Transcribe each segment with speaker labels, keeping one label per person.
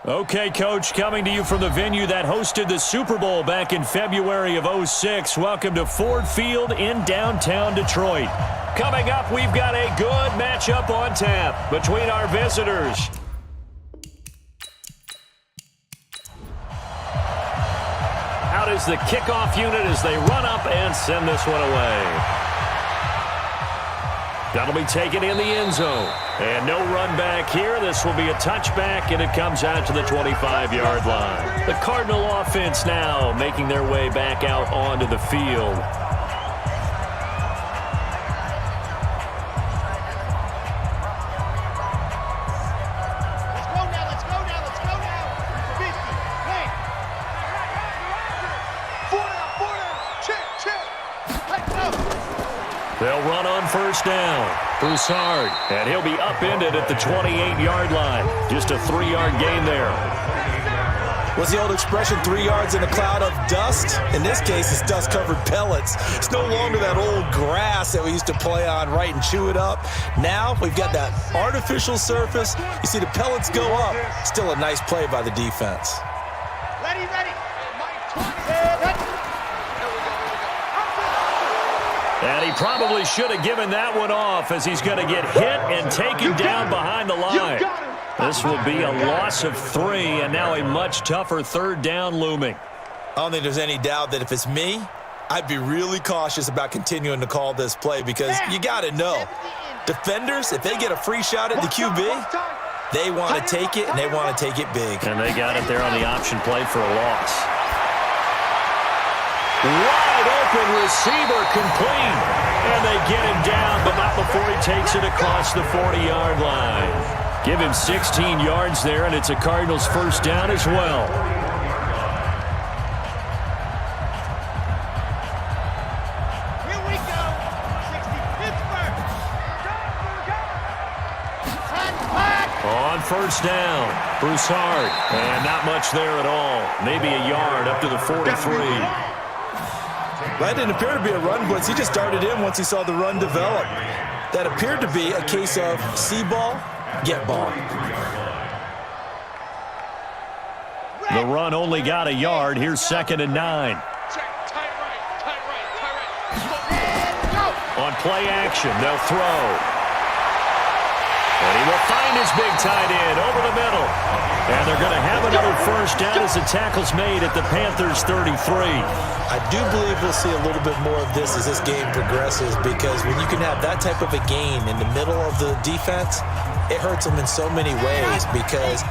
Speaker 1: Okay, Coach, coming to you from the venue that hosted the Super Bowl back in February of '06. Welcome to Ford Field in downtown Detroit. Coming up, we've got a good matchup on tap between our visitors. Out is the kickoff unit as they run up and send this one away. That'll be taken in the end zone. And no run back here. This will be a touchback, and it comes out to the 25-yard line. The Cardinal offense now making their way back out onto the field. They'll run on first down. Broussard. And he'll be upended at the 28-yard line. Just a 3-yard gain there.
Speaker 2: What's the old expression, 3 yards in a cloud of dust? In this case, it's dust-covered pellets. It's no longer that old grass that we used to play on, right, and chew it up. Now we've got that artificial surface. You see the pellets go up. Still a nice play by the defense.
Speaker 3: Ready.
Speaker 1: And he probably should have given that one off as he's going to get hit and taken down behind the line. This will be a loss of 3, and now a much tougher third down looming.
Speaker 2: I don't think there's any doubt that if it's me, I'd be really cautious about continuing to call this play because you got to know, defenders, if they get a free shot at the QB, they want to take it, and they want to take it big.
Speaker 1: And they got it there on the option play for a loss. Wide open receiver complete. And they get him down, but not before he takes it across the 40-yard line. Give him 16 yards there, and it's a Cardinals first down as well.
Speaker 3: Here we go. 60 Pittsburgh.
Speaker 1: On first down, Broussard. And not much there at all. Maybe a yard up to the 43.
Speaker 2: That didn't appear to be a run blitz. He just darted in once he saw the run develop. That appeared to be a case of see ball, get ball.
Speaker 1: The run only got a yard. Here's 2nd and 9. On play action, they'll throw. And he will find his big tight end over the middle. And they're going to have another first down as the tackle's made at the Panthers' 33.
Speaker 2: I do believe we'll see a little bit more of this as this game progresses because when you can have that type of a gain in the middle of the defense, it hurts them in so many ways because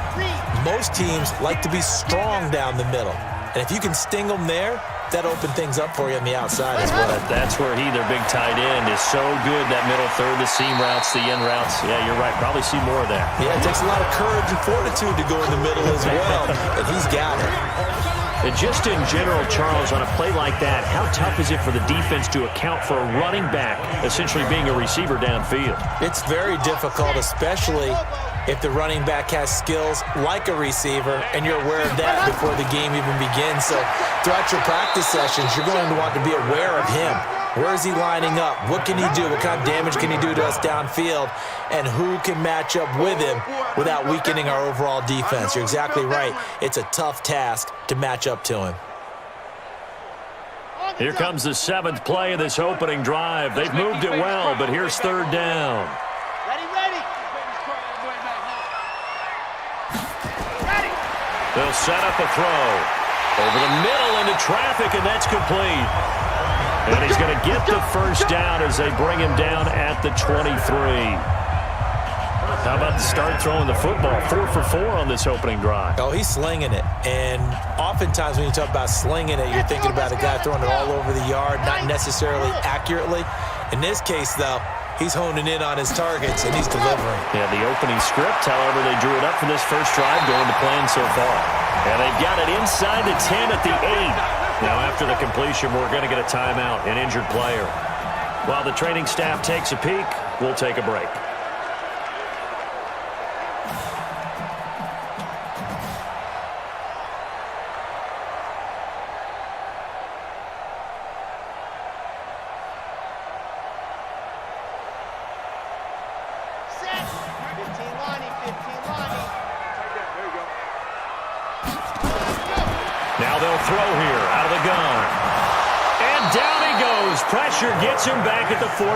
Speaker 2: most teams like to be strong down the middle. And if you can sting them there, that opened things up for you on the outside as well.
Speaker 1: That's where their big tight end, is so good, that middle third, the seam routes, the in routes. Yeah, you're right. Probably see more of that.
Speaker 2: Yeah, it takes a lot of courage and fortitude to go in the middle as well, and he's got it.
Speaker 1: And just in general, Charles, on a play like that, how tough is it for the defense to account for a running back essentially being a receiver downfield?
Speaker 2: It's very difficult, especially if the running back has skills like a receiver, and you're aware of that before the game even begins. So throughout your practice sessions, you're going to want to be aware of him. Where is he lining up? What can he do? What kind of damage can he do to us downfield? And who can match up with him without weakening our overall defense? You're exactly right. It's a tough task to match up to him.
Speaker 1: Here comes the 7th play of this opening drive. They've moved it well, but here's 3rd down. They'll set up a throw. Over the middle into traffic, and that's complete. And he's going to get the first down as they bring him down at the 23. How about the start throwing the football? 4 for 4 on this opening drive.
Speaker 2: Oh, he's slinging it. And oftentimes when you talk about slinging it, you're thinking about a guy throwing it all over the yard, not necessarily accurately. In this case, though, he's honing in on his targets, and he's delivering.
Speaker 1: Yeah, the opening script, however, they drew it up for this first drive going to plan so far. And they've got it inside the 10 at the 8. Now, after the completion, we're going to get a timeout, an injured player. While the training staff takes a peek, we'll take a break. throw here out of the gun. And down he goes. Pressure gets him back at the 14.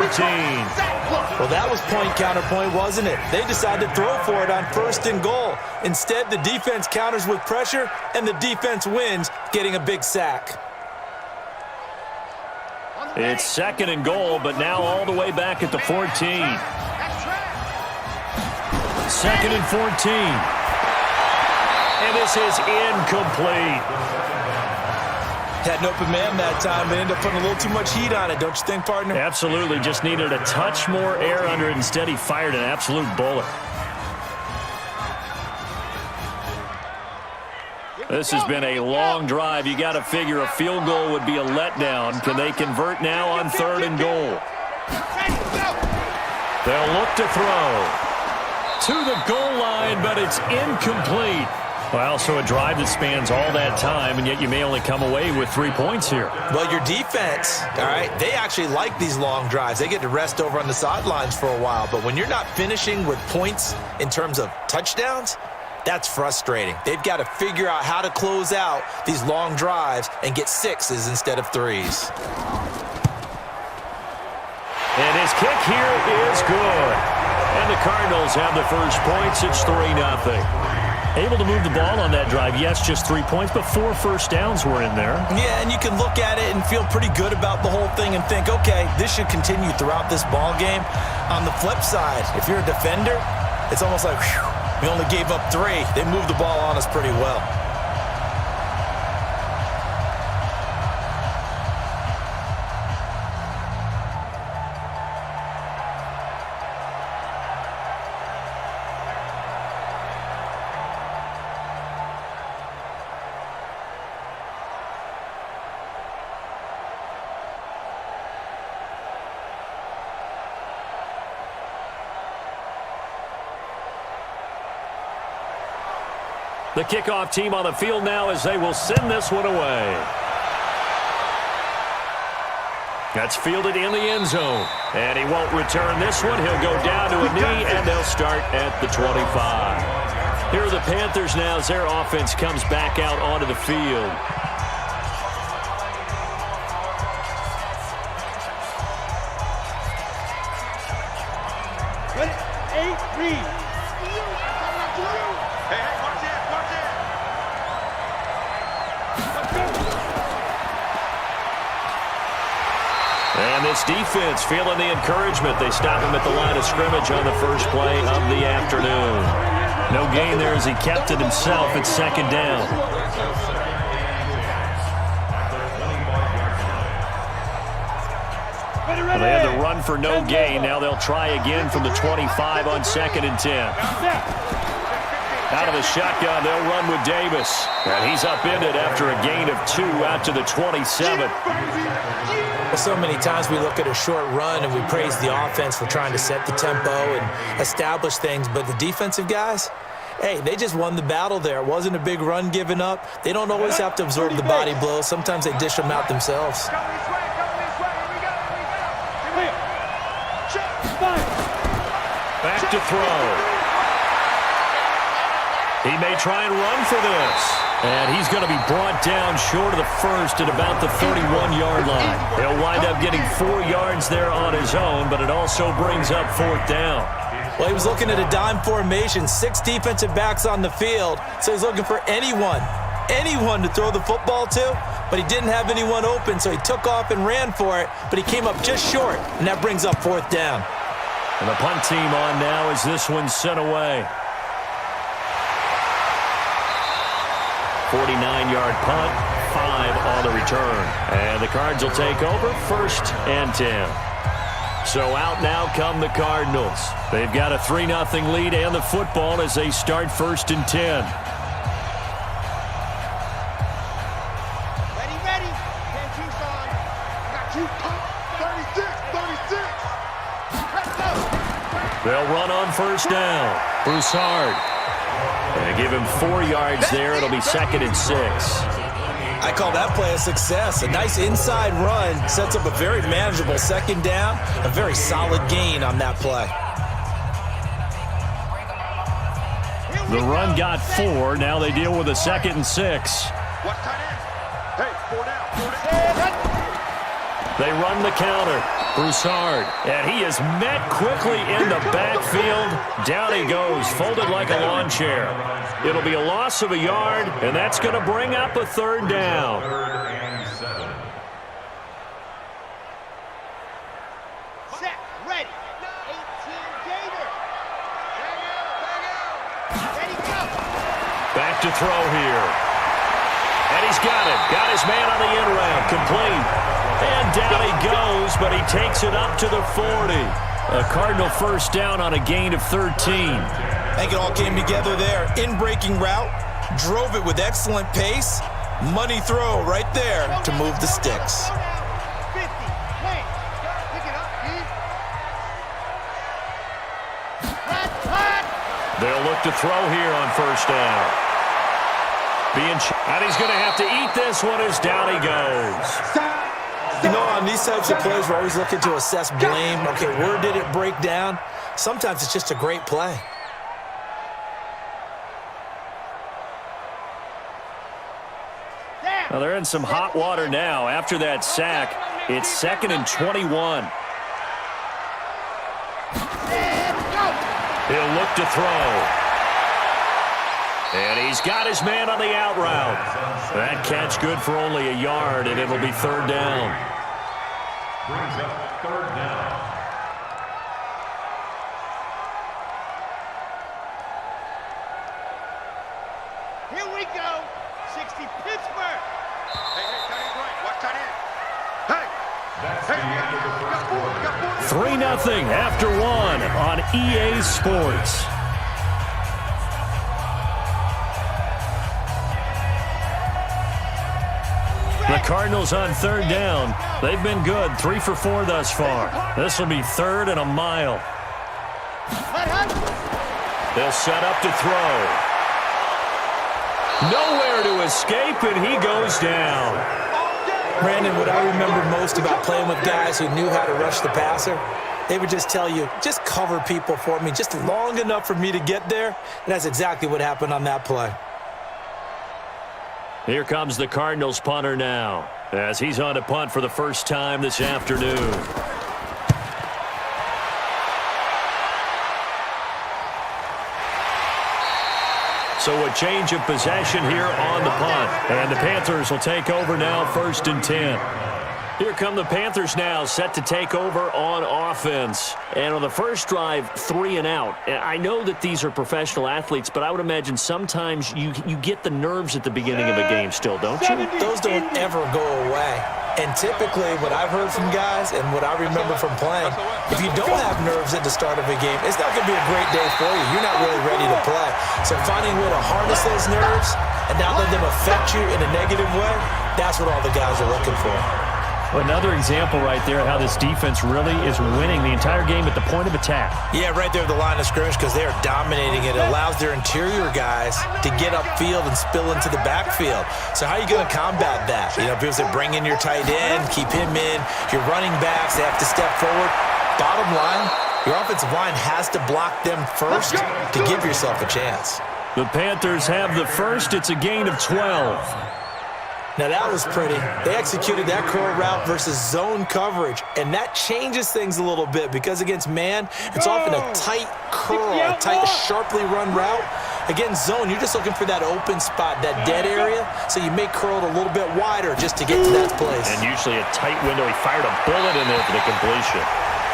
Speaker 2: Well, that was point counterpoint, wasn't it? They decided to throw for it on 1st and goal. Instead, the defense counters with pressure, and the defense wins, getting a big sack.
Speaker 1: It's 2nd and goal, but now all the way back at the 14. 2nd and 14. And this is incomplete.
Speaker 2: Had an open man that time, but ended up putting a little too much heat on it, don't you think, partner?
Speaker 1: Absolutely. Just needed a touch more air under it. Instead, he fired an absolute bullet. This has been a long drive. You got to figure a field goal would be a letdown. Can they convert now on 3rd and goal? They'll look to throw to the goal line, but it's incomplete. Well, so a drive that spans all that time, and yet you may only come away with 3 points here.
Speaker 2: Well, your defense, all right, they actually like these long drives. They get to rest over on the sidelines for a while. But when you're not finishing with points in terms of touchdowns, that's frustrating. They've got to figure out how to close out these long drives and get 6s instead of 3s.
Speaker 1: And his kick here is good. And the Cardinals have the first points. It's 3-0. Able to move the ball on that drive. Yes, just 3 points, but 4 first downs were in there.
Speaker 2: Yeah, and you can look at it and feel pretty good about the whole thing and think, okay, this should continue throughout this ball game. On the flip side, if you're a defender, it's almost like, whew, we only gave up 3. They moved the ball on us pretty well.
Speaker 1: The kickoff team on the field now as they will send this one away. That's fielded in the end zone. And he won't return this one. He'll go down to a knee, and they'll start at the 25. Here are the Panthers now as their offense comes back out onto the field. And this defense feeling the encouragement. They stop him at the line of scrimmage on the first play of the afternoon. No gain there as he kept it himself. It's 2nd down. Well, they had the run for no gain. Now they'll try again from the 25 on 2nd and 10. Out of the shotgun, they'll run with Davis. And he's upended after a gain of 2 out to the 27.
Speaker 2: So many times we look at a short run and we praise the offense for trying to set the tempo and establish things, but the defensive guys, hey, they just won the battle there. It wasn't a big run given up. They don't always have to absorb the body blows. Sometimes they dish them out themselves.
Speaker 1: Back to throw. He may try and run for this. And he's going to be brought down short of the first at about the 31-yard line. He'll wind up getting 4 yards there on his own, but it also brings up 4th down.
Speaker 2: Well, he was looking at a dime formation, 6 defensive backs on the field, so he's looking for anyone to throw the football to, but he didn't have anyone open, so he took off and ran for it, but he came up just short, and that brings up 4th down.
Speaker 1: And the punt team on now as this one's sent away. 49-yard punt, 5 on the return. And the Cards will take over 1st and 10. So out now come the Cardinals. They've got a 3-0 lead and the football as they start 1st and 10.
Speaker 3: Ready. 10 2's on. Got 2 pump. 36.
Speaker 1: They'll run on 1st down. Broussard. And give him 4 yards there. It'll be 2nd and 6.
Speaker 2: I call that play a success. A nice inside run sets up a very manageable 2nd down. A very solid gain on that play.
Speaker 1: The run got 4. Now they deal with a 2nd and 6.
Speaker 3: What's tight end?
Speaker 1: They run the counter. Broussard. And he is met quickly in the backfield. Down he goes, folded like a lawn chair. It'll be a loss of a yard, and that's going to bring up a third down.
Speaker 3: Set, ready. 18 Gator. Ready, go.
Speaker 1: Back to throw here. And he's got it. Got his man on the in route. Complete. And down he goes, but he takes it up to the 40. A Cardinal first down on a gain of 13.
Speaker 2: I think it all came together there. In-breaking route, drove it with excellent pace. Money throw right there to move the sticks.
Speaker 3: 50, wait. Pick it up, Pete.
Speaker 1: They'll look to throw here on first down. And he's going to have to eat this one as down he goes.
Speaker 2: You know, on these types of plays, we're always looking to assess blame. Okay, where did it break down? Sometimes it's just a great play.
Speaker 1: Well, they're in some hot water now. After that sack, it's 2nd and 21. He'll look to throw. And he's got his man on the out route. That catch good for only a yard, and it'll be third down.
Speaker 4: Brings up third down.
Speaker 3: Here we go. 60 Pittsburgh. Hey, tight end right. Watch tight end. Hey.
Speaker 4: That's the end of the first quarter.
Speaker 1: 3-0 after one on EA Sports. The Cardinals on third down. They've been good, 3 for 4 thus far. This will be 3rd and a mile. They'll set up to throw. Nowhere to escape, and he goes down.
Speaker 2: Brandon, what I remember most about playing with guys who knew how to rush the passer, they would just tell you, just cover people for me, just long enough for me to get there. And that's exactly what happened on that play.
Speaker 1: Here comes the Cardinals punter now, as he's on to punt for the first time this afternoon. So a change of possession here on the punt. And the Panthers will take over now, 1st and 10. Here come the Panthers now, set to take over on offense. And on the first drive, 3 and out. I know that these are professional athletes, but I would imagine sometimes you get the nerves at the beginning of a game still, don't you?
Speaker 2: Those don't ever go away. And typically, what I've heard from guys and what I remember from playing, if you don't have nerves at the start of a game, it's not going to be a great day for you. You're not really ready to play. So finding a way to harness those nerves and not let them affect you in a negative way, that's what all the guys are looking for.
Speaker 1: Another example right there how this defense really is winning the entire game at the point of attack.
Speaker 2: Yeah, right there at the line of scrimmage because they are dominating it. It allows their interior guys to get upfield and spill into the backfield. So how are you going to combat that? You know, people say bring in your tight end, keep him in. Your running backs, they have to step forward. Bottom line, your offensive line has to block them first to give yourself a chance.
Speaker 1: The Panthers have the first. It's a gain of 12.
Speaker 2: Now, that was pretty. They executed that curl route versus zone coverage, and that changes things a little bit because against man, it's often a tight curl, a tight, sharply run route. Against zone, you're just looking for that open spot, that dead area, so you may curl it a little bit wider just to get to that place.
Speaker 1: And usually a tight window. He fired a bullet in there for the completion.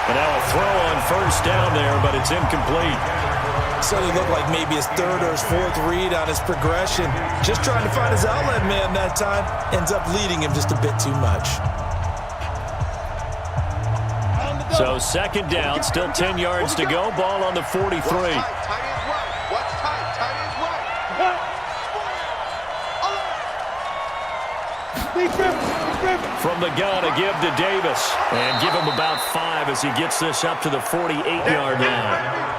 Speaker 1: And now a throw on first down there, but it's incomplete.
Speaker 2: So he looked like maybe his 3rd or his 4th read on his progression. Just trying to find his outlet man that time. Ends up leading him just a bit too much.
Speaker 1: So 2nd down, still 10 yards to go. Ball on the 43.
Speaker 3: Tight ends right. What's tight? Tight ends right.
Speaker 1: From the gun, a give to Davis. And give him about 5 as he gets this up to the 48-yard line.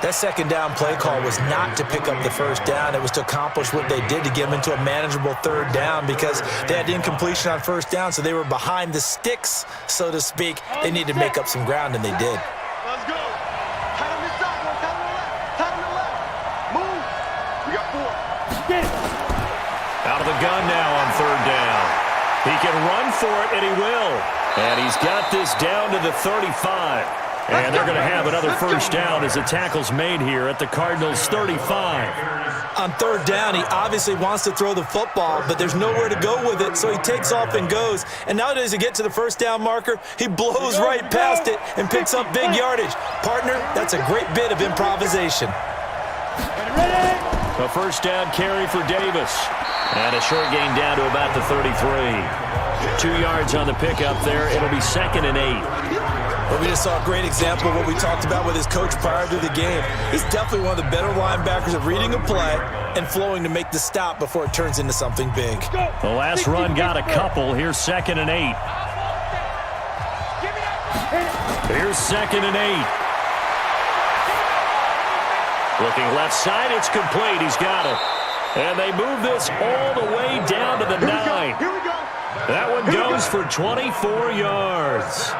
Speaker 2: That 2nd down play call was not to pick up the first down. It was to accomplish what they did to get them into a manageable 3rd down because they had incompletion on first down, so they were behind the sticks, so to speak. They needed to make up some ground, and they did.
Speaker 3: Let's go. Tight on this side, one tight on the left. Tight on the left. Move. We got 4. Get it.
Speaker 1: Out of the gun now on 3rd down. He can run for it, and he will. And he's got this down to the 35. And they're going to have another first down as the tackle's made here at the Cardinals' 35.
Speaker 2: On third down, he obviously wants to throw the football, but there's nowhere to go with it, so he takes off and goes. And nowadays, to get to the first down marker, he blows right past it and picks up big yardage. Partner, that's a great bit of improvisation.
Speaker 1: A first down carry for Davis. And a short gain down to about the 33. 2 yards on the pickup there. It'll be 2nd and 8.
Speaker 2: Well, we just saw a great example of what we talked about with his coach prior to the game. He's definitely one of the better linebackers at reading a play and flowing to make the stop before it turns into something big.
Speaker 1: The last run got a couple. Here's 2nd and 8. Here's 2nd and 8. Looking left side, it's complete. He's got it. And they move this all the way down to the 9. That one goes for 24 yards.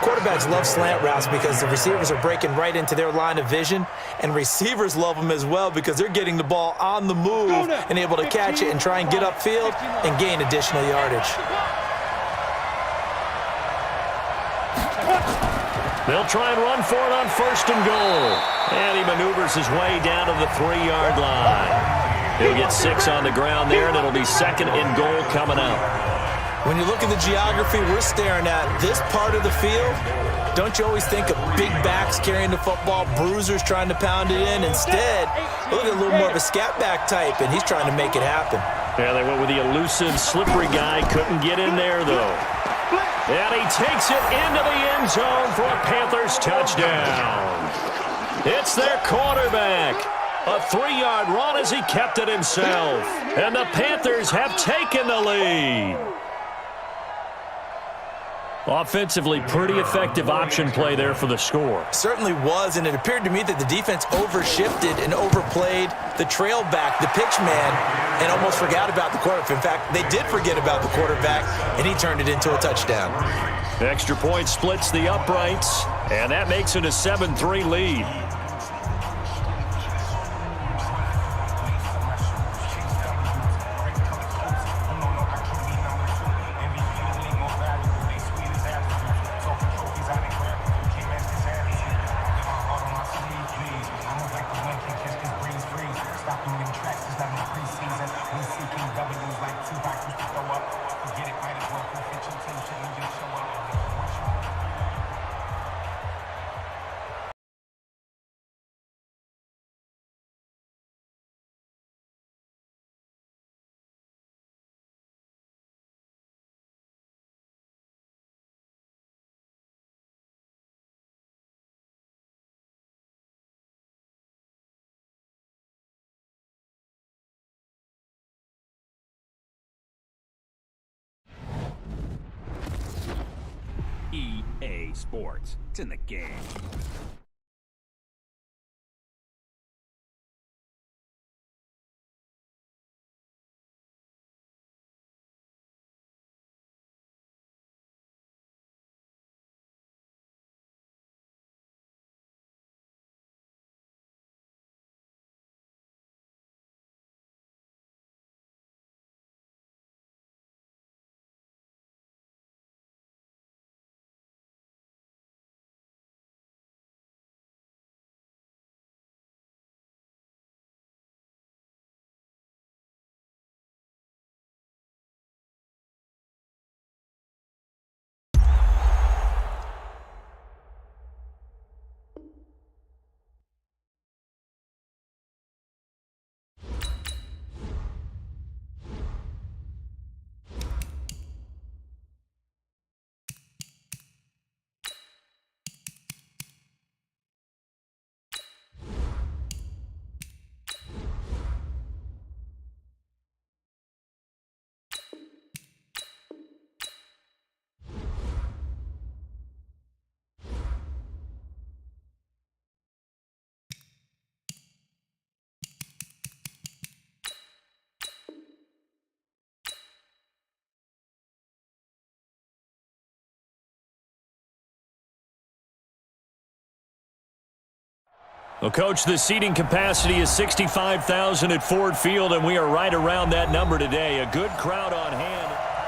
Speaker 2: Quarterbacks love slant routes because the receivers are breaking right into their line of vision, and receivers love them as well because they're getting the ball on the move and able to catch it and try and get upfield and gain additional yardage.
Speaker 1: They'll try and run for it on 1st and goal. And he maneuvers his way down to the 3-yard line. He'll get 6 on the ground there, and it'll be 2nd and goal coming up.
Speaker 2: When you look at the geography we're staring at, this part of the field, don't you always think of big backs carrying the football, bruisers trying to pound it in? Instead, look at a little more of a scat back type, and he's trying to make it happen.
Speaker 1: Yeah, they went with the elusive, slippery guy. Couldn't get in there, though. And he takes it into the end zone for a Panthers touchdown. It's their quarterback. A 3-yard run as he kept it himself. And the Panthers have taken the lead. Offensively, pretty effective option play there for the score.
Speaker 2: Certainly was, and it appeared to me that the defense overshifted and overplayed the trail back, the pitch man, and almost forgot about the quarterback. In fact, they did forget about the quarterback, and he turned it into a touchdown.
Speaker 1: Extra point splits the uprights, and that makes it a 7-3 lead.
Speaker 5: EA Sports. It's in the game.
Speaker 1: Well, Coach, the seating capacity is 65,000 at Ford Field, and we are right around that number today. A good crowd on hand.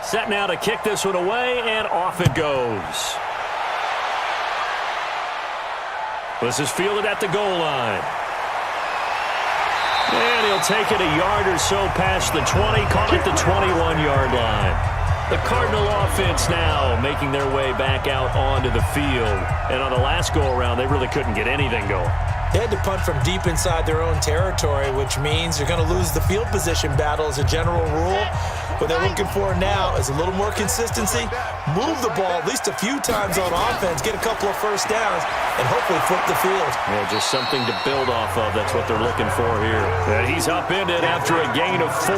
Speaker 1: Set now to kick this one away, and off it goes. This is fielded at the goal line. And he'll take it a yard or so past the 20, call it the 21-yard line. The Cardinal offense now making their way back out onto the field. And on the last go-around, they really couldn't get anything going.
Speaker 2: They had to punt from deep inside their own territory, which means you're going to lose the field position battle as a general rule. What they're looking for now is a little more consistency, move the ball at least a few times on offense, get a couple of first downs, and hopefully flip the field.
Speaker 1: Yeah, just something to build off of. That's what they're looking for here. And he's upended after a gain of 4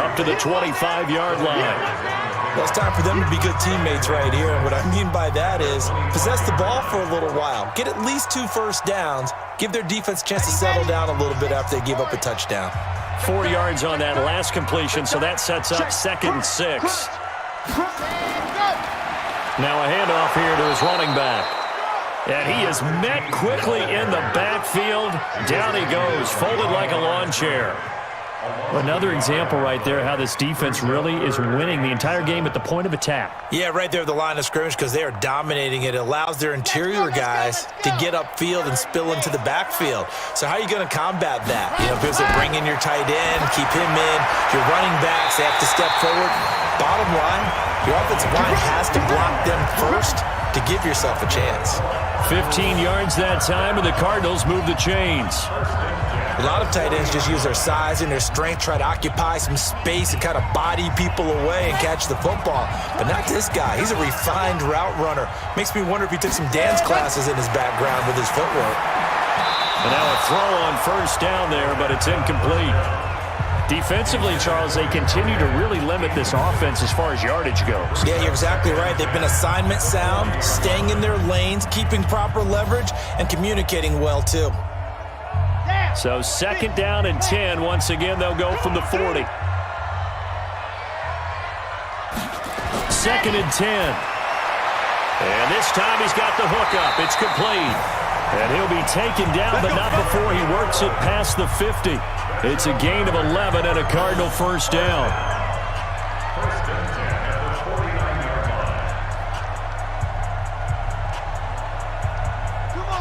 Speaker 1: up to the 25-yard line.
Speaker 2: Well, it's time for them to be good teammates right here. And what I mean by that is possess the ball for a little while. Get at least 2 first downs. Give their defense a chance to settle down a little bit after they give up a touchdown.
Speaker 1: 4 yards on that last completion, so that sets up 2nd and 6. Now a handoff here to his running back. And he is met quickly in the backfield. Down he goes, folded like a lawn chair. Another example right there how this defense really is winning the entire game at the point of attack.
Speaker 2: Yeah, right there at the line of scrimmage because they are dominating it. It allows their interior guys to get upfield and spill into the backfield. So how are you going to combat that? You know, because they bring in your tight end, keep him in. Your running backs, they have to step forward. Bottom line, your offensive line has to block them first to give yourself a chance.
Speaker 1: 15 yards that time, and the Cardinals move the chains.
Speaker 2: A lot of tight ends just use their size and their strength, try to occupy some space and kind of body people away and catch the football. But not this guy. He's a refined route runner. Makes me wonder if he took some dance classes in his background with his footwork.
Speaker 1: And now a throw on first down there, but it's incomplete. Defensively, Charles, they continue to really limit this offense as far as yardage goes.
Speaker 2: Yeah, you're exactly right. They've been assignment sound, staying in their lanes, keeping proper leverage, and communicating well, too.
Speaker 1: So 2nd down and 10. Once again, they'll go from the 40. 2nd and 10. And this time he's got the hook up. It's complete. And he'll be taken down, but not before he works it past the 50. It's a gain of 11 and a Cardinal first down.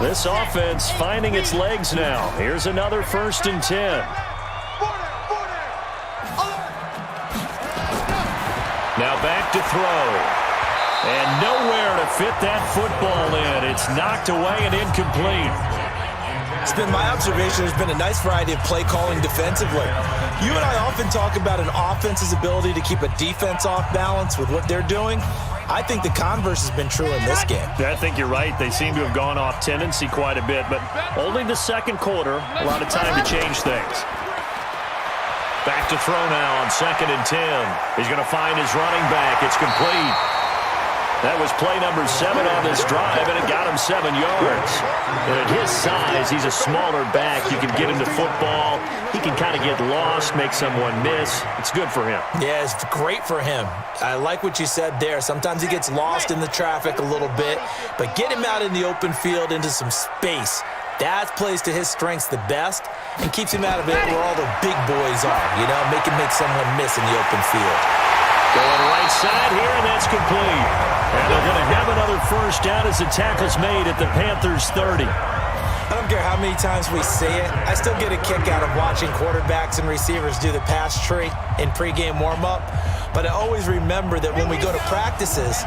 Speaker 1: This offense finding its legs now. Here's another 1st and 10. Now back to throw. And nowhere to fit that football in. It's knocked away and incomplete.
Speaker 2: It's been my observation there's been a nice variety of play calling defensively. You and I often talk about an offense's ability to keep a defense off balance with what they're doing. I think the converse has been true in this game.
Speaker 1: I think you're right. They seem to have gone off tendency quite a bit, but only the 2nd quarter, a lot of time to change things. Back to throw now on 2nd and 10. He's going to find his running back. It's complete. That was play number 7 on this drive, and it got him 7 yards. And at his size, he's a smaller back. You can get him to football. He can kind of get lost, make someone miss. It's good for him.
Speaker 2: Yeah, it's great for him. I like what you said there. Sometimes he gets lost in the traffic a little bit, but get him out in the open field into some space. That plays to his strengths the best and keeps him out of it where all the big boys are, you know, make someone miss in the open field.
Speaker 1: Going right side here, and that's complete. And they're going to have another first down as the tackle's made at the Panthers' 30.
Speaker 2: I don't care how many times we say it. I still get a kick out of watching quarterbacks and receivers do the pass tree in pregame warm-up. But I always remember that when we go to practices,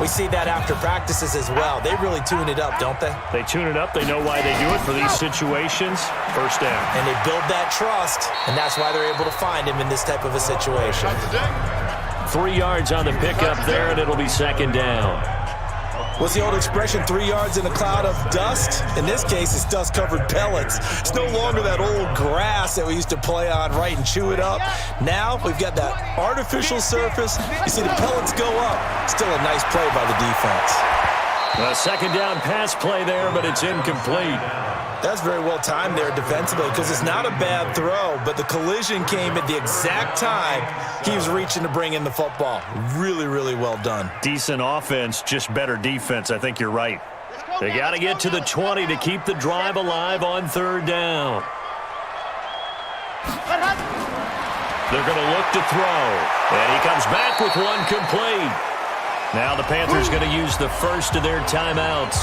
Speaker 2: we see that after practices as well. They really tune it up, don't they?
Speaker 1: They tune it up. They know why they do it for these situations. First down.
Speaker 2: And they build that trust, and that's why they're able to find him in this type of a situation.
Speaker 1: 3 yards on the pickup there, and it'll be 2nd down.
Speaker 2: What's the old expression, 3 yards in a cloud of dust? In this case, it's dust-covered pellets. It's no longer that old grass that we used to play on, right, and chew it up. Now we've got that artificial surface. You see the pellets go up. Still a nice play by the defense.
Speaker 1: A 2nd down pass play there, but it's incomplete.
Speaker 2: That's very well timed there defensively because it's not a bad throw, but the collision came at the exact time he was reaching to bring in the football. Really, really well done.
Speaker 1: Decent offense, just better defense. I think you're right. They got to get to the 20 to keep the drive alive on 3rd down. They're going to look to throw. And he comes back with one complete. Now the Panthers going to use the first of their timeouts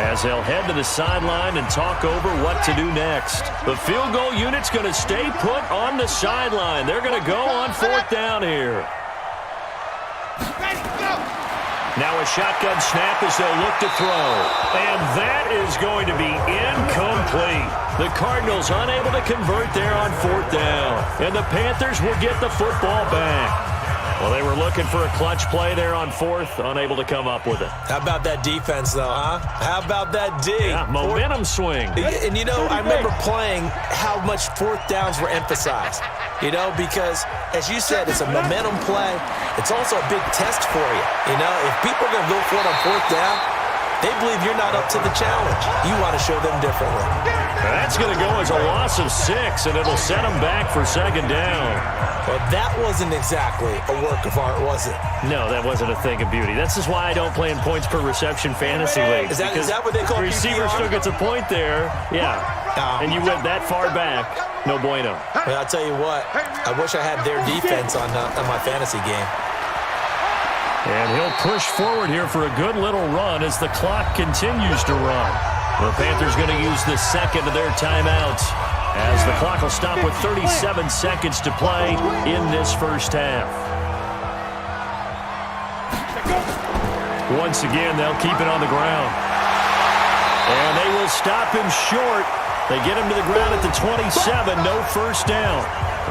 Speaker 1: as they'll head to the sideline and talk over what to do next. The field goal unit's going to stay put on the sideline. They're going to go on fourth down here. Now a shotgun snap as they'll look to throw. And that is going to be incomplete. The Cardinals unable to convert there on fourth down. And the Panthers will get the football back. Well, they were looking for a clutch play there on fourth, unable to come up with it.
Speaker 2: How about that defense, though, huh? How about that D?
Speaker 1: Yeah, momentum swing.
Speaker 2: And, you know, I remember playing how much fourth downs were emphasized. You know, because, as you said, it's a momentum play. It's also a big test for you. You know, if people are going to go for it on fourth down, they believe you're not up to the challenge. You want to show them differently.
Speaker 1: That's going to go as a loss of 6, and it'll set them back for second down.
Speaker 2: Well, that wasn't exactly a work of art, was it?
Speaker 1: No, that wasn't a thing of beauty. This is why I don't play in points per reception fantasy leagues.
Speaker 2: Is that what they call
Speaker 1: the receiver
Speaker 2: PPR?
Speaker 1: still gets a point there. Yeah. And you went that far back. No bueno.
Speaker 2: Well, I'll tell you what. I wish I had their defense on my fantasy game.
Speaker 1: And he'll push forward here for a good little run as the clock continues to run. The Panthers going to use the second of their timeouts as the clock will stop with 37 seconds to play in this first half. Once again, they'll keep it on the ground. And they will stop him short. They get him to the ground at the 27, no first down.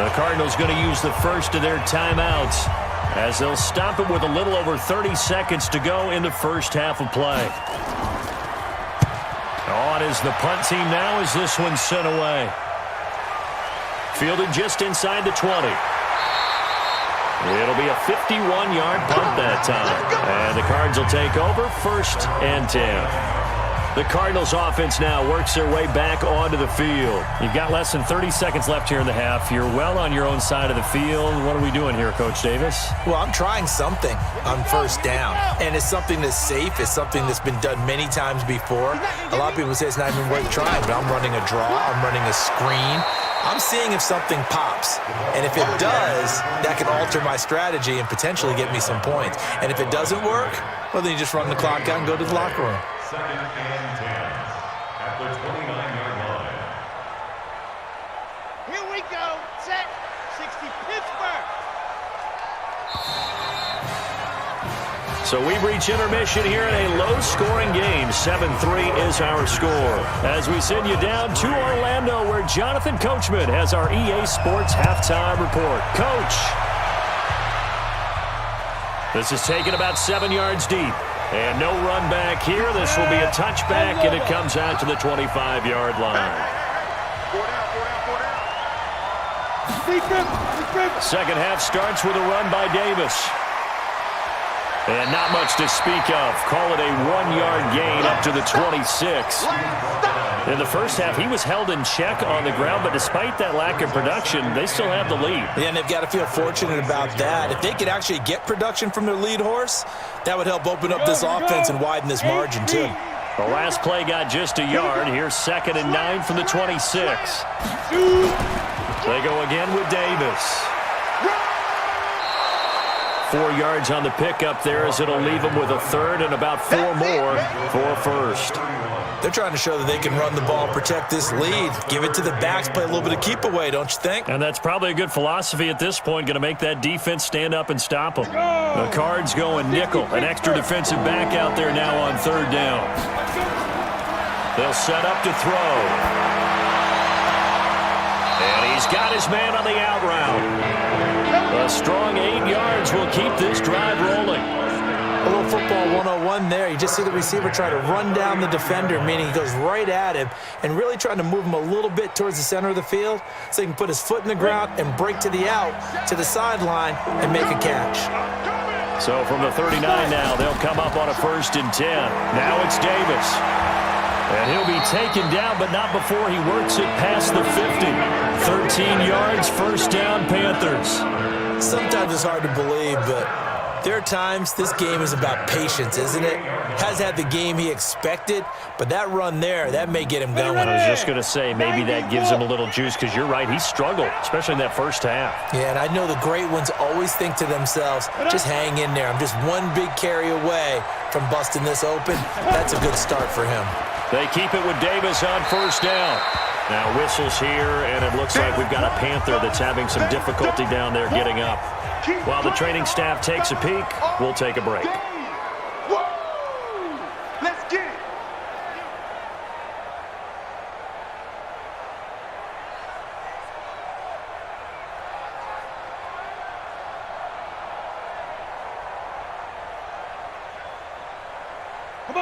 Speaker 1: The Cardinals going to use the first of their timeouts as they'll stop him with a little over 30 seconds to go in the first half of play. On is the punt team now as this one's sent away. Fielded just inside the 20. It'll be a 51-yard punt that time. And the Cards will take over first and 10. The Cardinals offense now works their way back onto the field. You've got less than 30 seconds left here in the half. You're well on your own side of the field. What are we doing here, Coach Davis?
Speaker 2: Well, I'm trying something on first down. And it's something that's safe. It's something that's been done many times before. A lot of people say it's not even worth trying, but I'm running a draw. I'm running a screen. I'm seeing if something pops. And if it does, that can alter my strategy and potentially get me some points. And if it doesn't work, well, then you just run the clock out and go to the locker room.
Speaker 4: Second and 10 at the 29-yard line.
Speaker 3: Here we go. Set. 60 Pittsburgh.
Speaker 1: So we reach intermission here in a low-scoring game. 7-3 is our score. As we send you down to Orlando, where Jonathan Coachman has our EA Sports halftime report. Coach. This is taken about 7 yards deep. And no run back here. This will be a touchback, and it comes out to the 25-yard line. Second half starts with a run by Davis. And not much to speak of. Call it a 1-yard gain up to the 26. In the first half, he was held in check on the ground, but despite that lack of production, they still have the lead.
Speaker 2: Yeah, and they've got to feel fortunate about that. If they could actually get production from their lead horse, that would help open up this offense and widen this margin, too.
Speaker 1: The last play got just a yard. Here's 2nd and 9 from the 26. They go again with Davis. 4 yards on the pickup there as it'll leave them with a third and about 4 more for first.
Speaker 2: They're trying to show that they can run the ball, protect this lead, give it to the backs, play a little bit of keep away, don't you think?
Speaker 1: And that's probably a good philosophy at this point, going to make that defense stand up and stop them. The Cards going nickel, an extra defensive back out there now on third down. They'll set up to throw. And he's got his man on the out route. A strong 8 yards will keep this drive rolling.
Speaker 2: A little football 101 there. You just see the receiver try to run down the defender, meaning he goes right at him and really trying to move him a little bit towards the center of the field so he can put his foot in the ground and break to the out, to the sideline, and make a catch.
Speaker 1: So from the 39 now, they'll come up on a 1st and 10. Now it's Davis. And he'll be taken down, but not before he works it past the 50. 13 yards, first down, Panthers.
Speaker 2: Sometimes it's hard to believe, but There are times this game is about patience, isn't it? Has had the game he expected, but that run there, that may get him going.
Speaker 1: I was just going to say, maybe that gives him a little juice, because you're right, he struggled, especially in that first half.
Speaker 2: Yeah, and I know the great ones always think to themselves, just hang in there. I'm just one big carry away from busting this open. That's a good start for him.
Speaker 1: They keep it with Davis on first down. Now whistles here, and it looks like we've got a Panther that's having some difficulty down there getting up. While the training staff takes a peek, we'll take a break.
Speaker 3: Let's get it.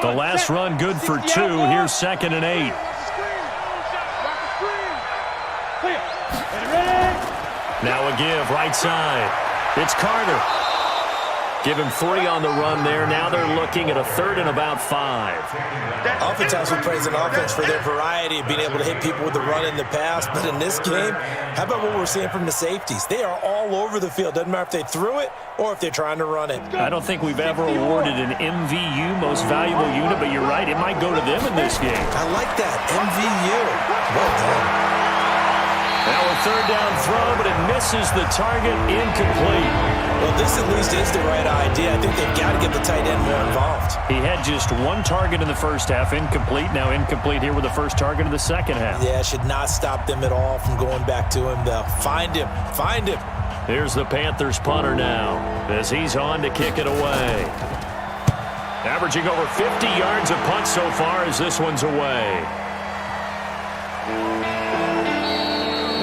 Speaker 1: The last run good for 2. Here's 2nd and 8. Now a give, right side. It's Carter. Give him 3 on the run there. Now they're looking at a 3rd and about 5.
Speaker 2: Oftentimes we praise an offense for their variety of being able to hit people with the run in the pass, but in this game, how about what we're seeing from the safeties? They are all over the field. Doesn't matter if they threw it or if they're trying to run it.
Speaker 1: I don't think we've ever awarded an MVU, most valuable unit, but you're right, it might go to them in this game.
Speaker 2: I like that, MVU. Well done.
Speaker 1: Now a 3rd down throw, but it misses the target, incomplete.
Speaker 2: Well, this at least is the right idea. I think they've got to get the tight end more involved.
Speaker 1: He had just 1 target in the first half, incomplete. Now incomplete here with the first target of the second half.
Speaker 2: Yeah, should not stop them at all from going back to him, though. Find him. Find him.
Speaker 1: Here's the Panthers punter now as he's on to kick it away. Averaging over 50 yards a punt so far as this one's away.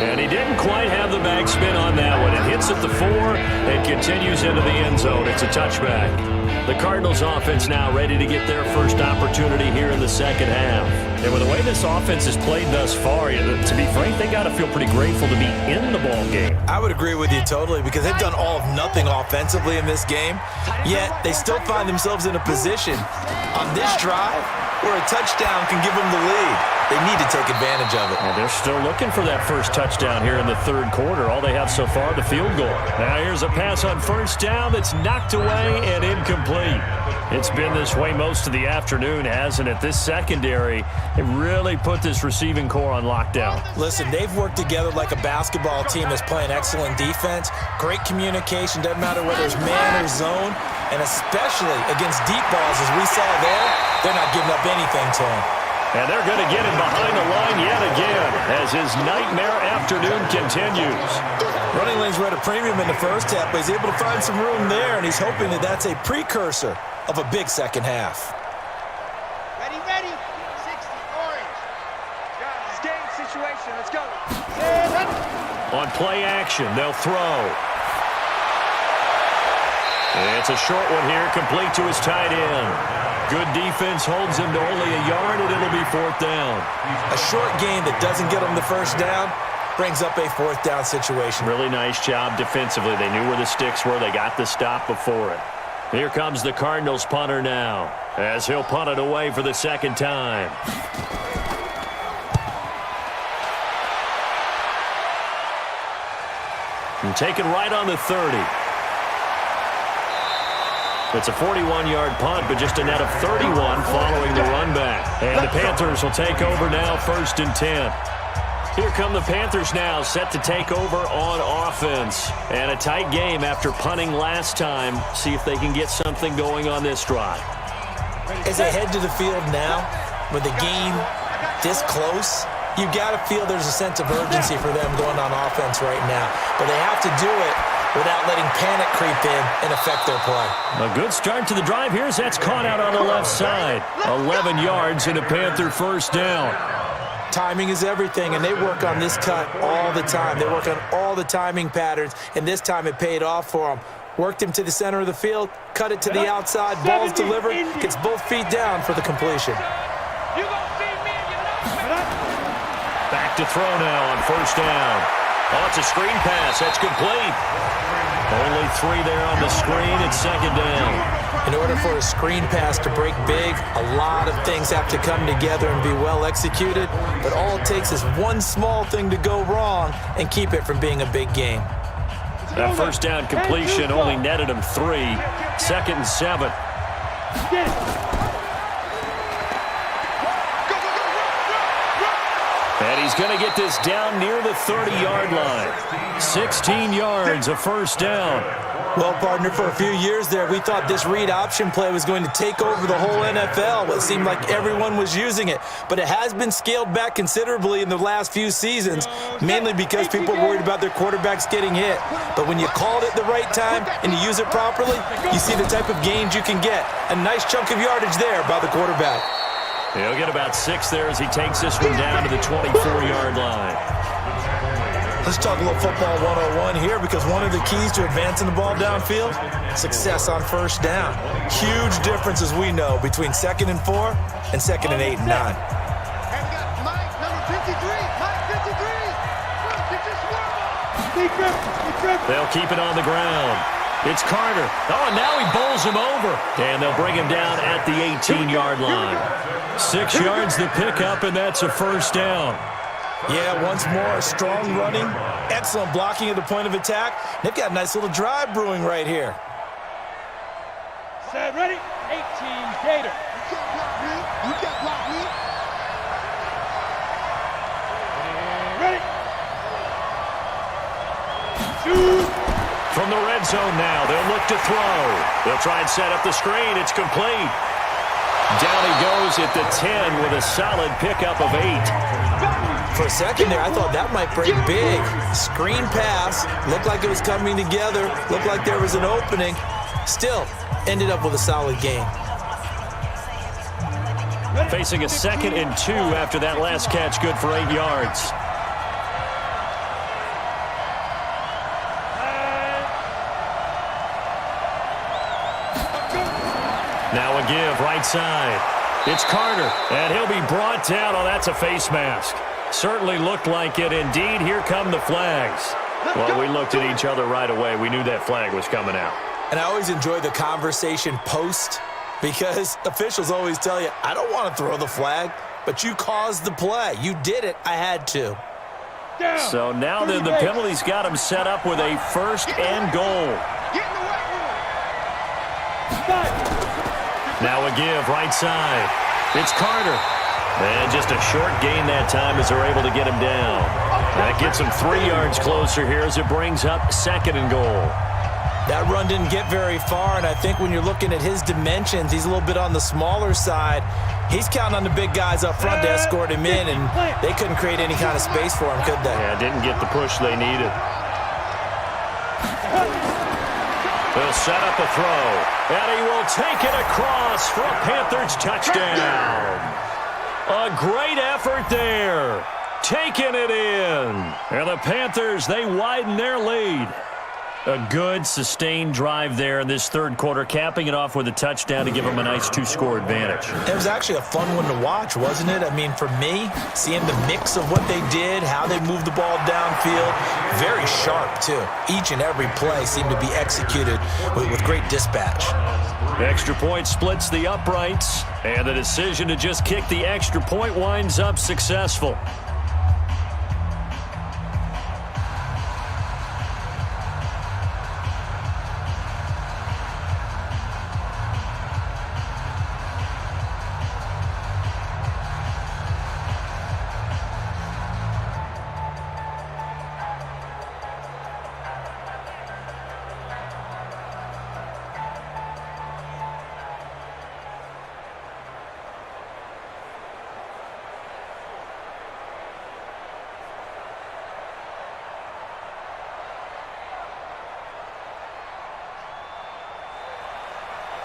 Speaker 1: And he didn't quite have the backspin on that one. It hits at the 4 and continues into the end zone. It's a touchback. The Cardinals offense now ready to get their first opportunity here in the second half. And with the way this offense has played thus far, to be frank, they got to feel pretty grateful to be in the ball game.
Speaker 2: I would agree with you totally, because they've done all of nothing offensively in this game, yet they still find themselves in a position on this drive where a touchdown can give them the lead. They need to take advantage of it.
Speaker 1: Well, they're still looking for that first touchdown here in the 3rd quarter. All they have so far, the field goal. Now here's a pass on first down that's knocked away and incomplete. It's been this way most of the afternoon, hasn't it? This secondary, it really put this receiving core on lockdown.
Speaker 2: Listen, they've worked together like a basketball team that's playing excellent defense. Great communication, doesn't matter whether it's man or zone, and especially against deep balls, as we saw there, they're not giving up anything to him.
Speaker 1: And they're going to get him behind the line yet again as his nightmare afternoon continues.
Speaker 2: Running lanes were at a premium in the first half, but he's able to find some room there, and he's hoping that that's a precursor of a big second half.
Speaker 3: Ready, ready. 60, orange. It's game situation. Let's go.
Speaker 1: On play action, they'll throw. It's a short one here, complete to his tight end. Good defense holds him to only a yard, and it'll be 4th down.
Speaker 2: A short gain that doesn't get him the first down brings up a 4th down situation.
Speaker 1: Really nice job defensively. They knew where the sticks were. They got the stop before it. Here comes the Cardinals punter now as he'll punt it away for the 2nd time. And take it right on the 30. It's a 41-yard punt, but just a net of 31 following the run back. And the Panthers will take over now, 1st and 10. Here come the Panthers now, set to take over on offense. And a tight game after punting last time. See if they can get something going on this drive.
Speaker 2: As they head to the field now, with the game this close, you've got to feel there's a sense of urgency for them going on offense right now. But they have to do it without letting panic creep in and affect their play.
Speaker 1: A good start to the drive. Here's that's caught out on the left side. 11 yards and a Panther 1st down.
Speaker 2: Timing is everything, and they work on this cut all the time. They work on all the timing patterns, and this time it paid off for them. Worked him to the center of the field, cut it to the outside, ball's delivered, gets both feet down for the completion.
Speaker 1: Back to throw now on 1st down. Oh, it's a screen pass. That's complete. Only 3 there on the screen. It's 2nd down.
Speaker 2: In order for a screen pass to break big, a lot of things have to come together and be well executed, but all it takes is one small thing to go wrong and keep it from being a big game.
Speaker 1: That 1st down completion only netted him 3. 2nd and 7. And he's going to get this down near the 30-yard line. 16 yards, a first down.
Speaker 2: Well, partner, for a few years there, we thought this read option play was going to take over the whole NFL. It seemed like everyone was using it. But it has been scaled back considerably in the last few seasons, mainly because people are worried about their quarterbacks getting hit. But when you called it the right time and you use it properly, you see the type of gains you can get. A nice chunk of yardage there by the quarterback.
Speaker 1: He'll get about 6 there as he takes this one down to the 24-yard line.
Speaker 2: Let's talk a little football 101 here, because one of the keys to advancing the ball downfield, success on first down. Huge difference, as we know, between 2nd and 4 and 2nd and 8 and 9.
Speaker 3: And we got Mike, number 53. Mike 53.
Speaker 1: They'll keep it on the ground. It's Carter. Oh, and now he bowls him over. And they'll bring him down at the 18-yard line. 6 yards the pickup, and that's a first down.
Speaker 2: Yeah, once more, strong running, excellent blocking at the point of attack. They've got a nice little drive brewing right here.
Speaker 3: Set, ready? 18, Gator. You can't block me. Ready? Shoot.
Speaker 1: From the red zone now, they'll look to throw. They'll try and set up the screen. It's complete. Down he goes at the 10 with a solid pickup of 8.
Speaker 2: For a second there, I thought that might break big. Screen pass, looked like it was coming together, looked like there was an opening. Still, ended up with a solid game.
Speaker 1: Facing a 2nd and 2 after that last catch, good for 8 yards. Now a give, right side. It's Carter, and he'll be brought down. Oh, that's a face mask. Certainly looked like it. Indeed, here come the flags. Well, we looked at each other right away. We knew that flag was coming out.
Speaker 2: And I always enjoy the conversation post, because officials always tell you, I don't want to throw the flag, but you caused the play. You did it. I had to.
Speaker 1: So now then, the penalty's got him set up with a 1st and goal. Now a give, right side. It's Carter. And just a short gain that time as they're able to get him down. That gets him 3 yards closer here as it brings up 2nd and goal.
Speaker 2: That run didn't get very far, and I think when you're looking at his dimensions, he's a little bit on the smaller side. He's counting on the big guys up front to escort him in, and they couldn't create any kind of space for him, could they?
Speaker 1: Yeah, didn't get the push they needed. They'll set up a throw, and he will take it across for a Panthers touchdown. A great effort there. Taking it in. And the Panthers, they widen their lead. A good, sustained drive there in this 3rd quarter, capping it off with a touchdown to give them a nice 2-score advantage.
Speaker 2: It was actually a fun one to watch, wasn't it? I mean, for me, seeing the mix of what they did, how they moved the ball downfield, very sharp, too. Each and every play seemed to be executed with great dispatch.
Speaker 1: Extra point splits the uprights, and the decision to just kick the extra point winds up successful.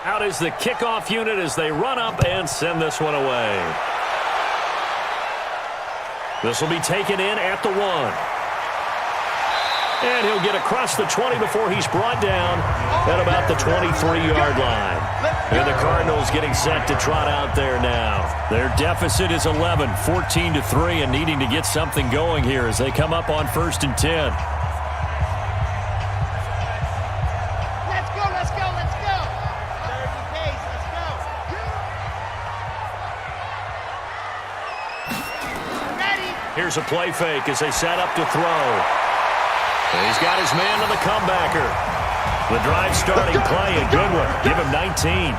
Speaker 1: Out is the kickoff unit as they run up and send this one away. This will be taken in at the 1. And he'll get across the 20 before he's brought down at about the 23-yard line. And the Cardinals getting set to trot out there now. Their deficit is 11, 14-3, and needing to get something going here as they come up on 1st and 10. Here's a play fake as they set up to throw. And he's got his man on the comebacker. The drive starting play, a good one. Give him 19.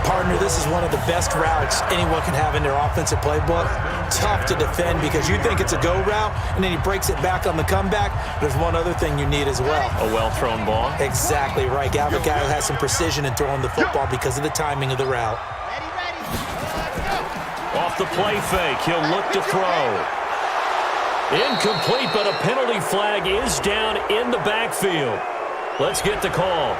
Speaker 2: Partner, this is one of the best routes anyone can have in their offensive playbook. Tough to defend because you think it's a go route, and then he breaks it back on the comeback. There's one other thing you need as well.
Speaker 1: A well-thrown ball.
Speaker 2: Exactly right. Got a guy who has some precision in throwing the football because of the timing of the route.
Speaker 1: Off the play fake, he'll look to throw. Incomplete, but a penalty flag is down in the backfield. Let's get the call.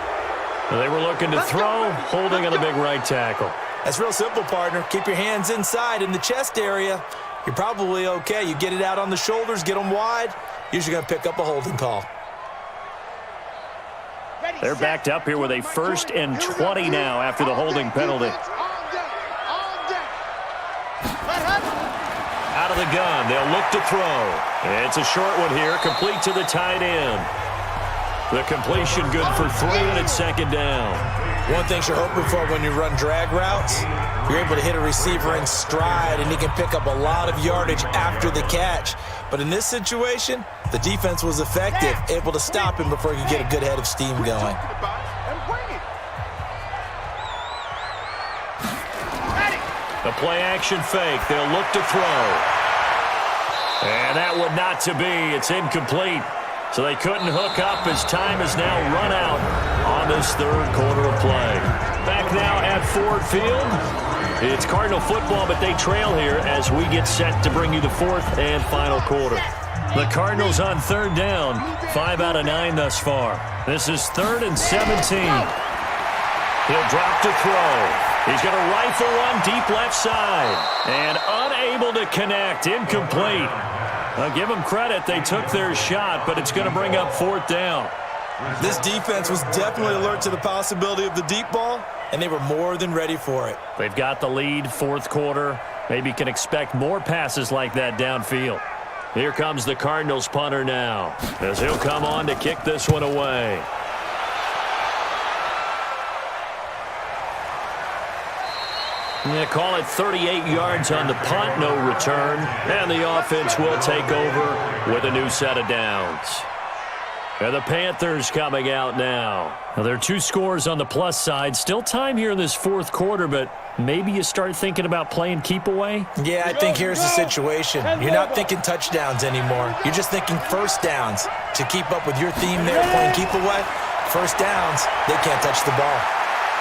Speaker 1: They were looking to throw, holding on the big right tackle.
Speaker 2: That's real simple, partner. Keep your hands inside in the chest area. You're probably okay. You get it out on the shoulders, get them wide. Usually going to pick up a holding call.
Speaker 1: They're backed up here with a 1st and 20 now after the holding penalty. Out of the gun, they'll look to throw. It's a short one here, complete to the tight end. The completion good for 3, and it's 2nd down.
Speaker 2: One thing you're hoping for when you run drag routes, you're able to hit a receiver in stride, and he can pick up a lot of yardage after the catch. But in this situation, the defense was effective, able to stop him before he could get a good head of steam going.
Speaker 1: The play-action fake. They'll look to throw. And that one not to be. It's incomplete. So they couldn't hook up as time has now run out on this 3rd quarter of play. Back now at Ford Field. It's Cardinal football, but they trail here as we get set to bring you the 4th and final quarter. The Cardinals on 3rd down. 5 out of 9 thus far. This is 3rd and 17. He'll drop to throw. He's going to rifle one deep left side. And unable to connect. Incomplete. I'll give them credit. They took their shot, but it's going to bring up 4th down.
Speaker 2: This defense was definitely alert to the possibility of the deep ball, and they were more than ready for it.
Speaker 1: They've got the lead, 4th quarter. Maybe can expect more passes like that downfield. Here comes the Cardinals punter now, as he'll come on to kick this one away. Yeah, call it 38 yards on the punt, no return. And the offense will take over with a new set of downs. And the Panthers coming out now. Now, there are 2 scores on the plus side. Still time here in this 4th quarter, but maybe you start thinking about playing keep away?
Speaker 2: Yeah, I think here's the situation. You're not thinking touchdowns anymore. You're just thinking 1st downs. To keep up with your theme there, playing keep away, 1st downs, they can't touch the ball.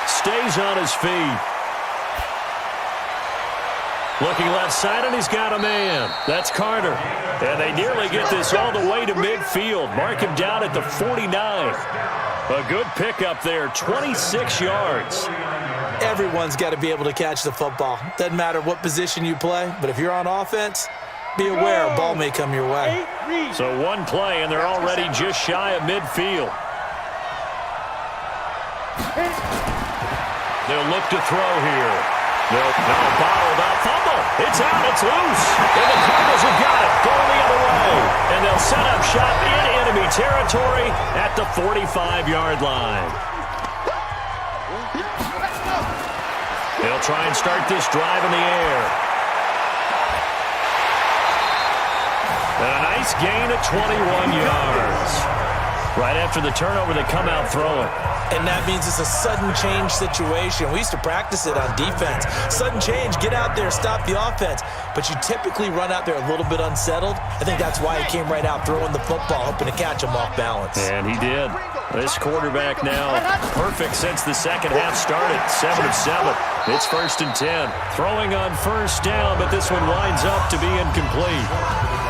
Speaker 1: Stays on his feet. Looking left side, and he's got a man. That's Carter. And they nearly get this all the way to midfield. Mark him down at the 49. A good pickup there, 26 yards.
Speaker 2: Everyone's got to be able to catch the football. Doesn't matter what position you play, but if you're on offense, be aware a ball may come your way.
Speaker 1: So one play, and they're already just shy of midfield. They'll look to throw here. Now bottled up. Fumble. It's out. It's loose. And the Cardinals have got it. Going the other way. And they'll set up shop in enemy territory at the 45-yard line. They'll try and start this drive in the air. And a nice gain of 21 yards. Right after the turnover, they come out throwing.
Speaker 2: And that means it's a sudden change situation. We used to practice it on defense. Sudden change, get out there, stop the offense. But you typically run out there a little bit unsettled. I think that's why he came right out throwing the football, hoping to catch him off balance.
Speaker 1: And he did. This quarterback now perfect since the second half started. 7 of 7. It's 1st and 10. Throwing on 1st down, but this one winds up to be incomplete.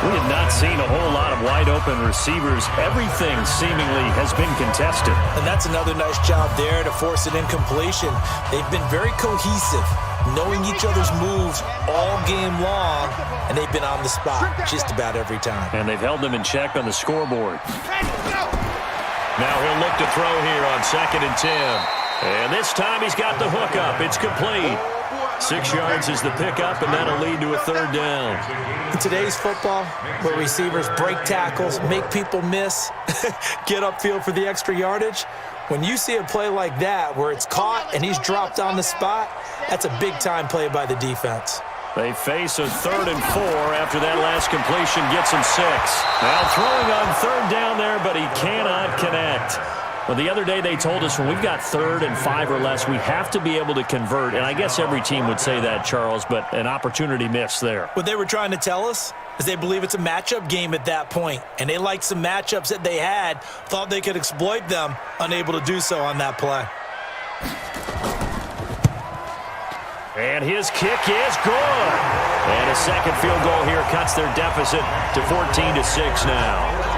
Speaker 1: We have not seen a whole lot of wide-open receivers. Everything seemingly has been contested.
Speaker 2: And that's another nice job there to force an incompletion. They've been very cohesive, knowing each other's moves all game long, and they've been on the spot just about every time.
Speaker 1: And they've held them in check on the scoreboard. Now he'll look to throw here on 2nd and 10. And this time he's got the hookup. It's complete. 6 yards is the pickup, and that'll lead to a 3rd down.
Speaker 2: In today's football, where receivers break tackles, make people miss, get upfield for the extra yardage, when you see a play like that where it's caught and he's dropped on the spot, that's a big-time play by the defense.
Speaker 1: They face a 3rd and 4 after that last completion gets him 6. Now throwing on 3rd down there, but he cannot connect. Well, the other day they told us when we've got 3rd and 5 or less, we have to be able to convert. And I guess every team would say that, Charles, but an opportunity missed there.
Speaker 2: What they were trying to tell us is they believe it's a matchup game at that point. And they liked some matchups that they had, thought they could exploit them, unable to do so on that play.
Speaker 1: And his kick is good. And a second field goal here cuts their deficit to 14-6 now.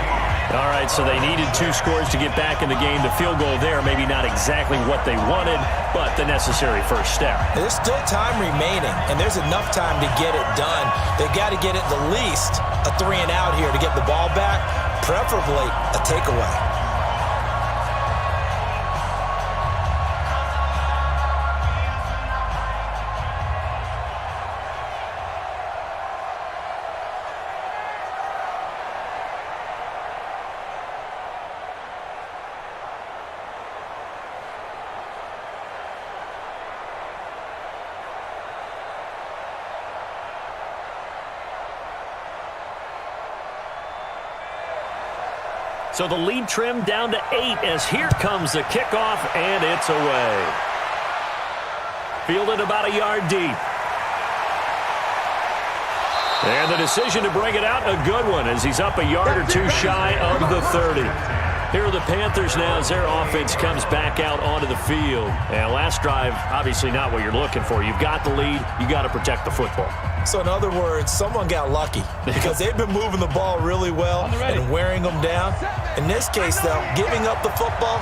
Speaker 1: All right, so they needed 2 scores to get back in the game. The field goal there, maybe not exactly what they wanted, but the necessary first step.
Speaker 2: There's still time remaining, and there's enough time to get it done. They've got to get at the least a 3-and-out here to get the ball back, preferably a takeaway.
Speaker 1: So the lead trimmed down to 8 as here comes the kickoff, and it's away. Fielded about a yard deep. And the decision to bring it out, a good one, as he's up a yard or 2 shy of the 30. Here are the Panthers now as their offense comes back out onto the field. And last drive, obviously not what you're looking for. You've got the lead. You got to protect the football.
Speaker 2: So in other words, someone got lucky because they've been moving the ball really well and wearing them down. In this case, though, giving up the football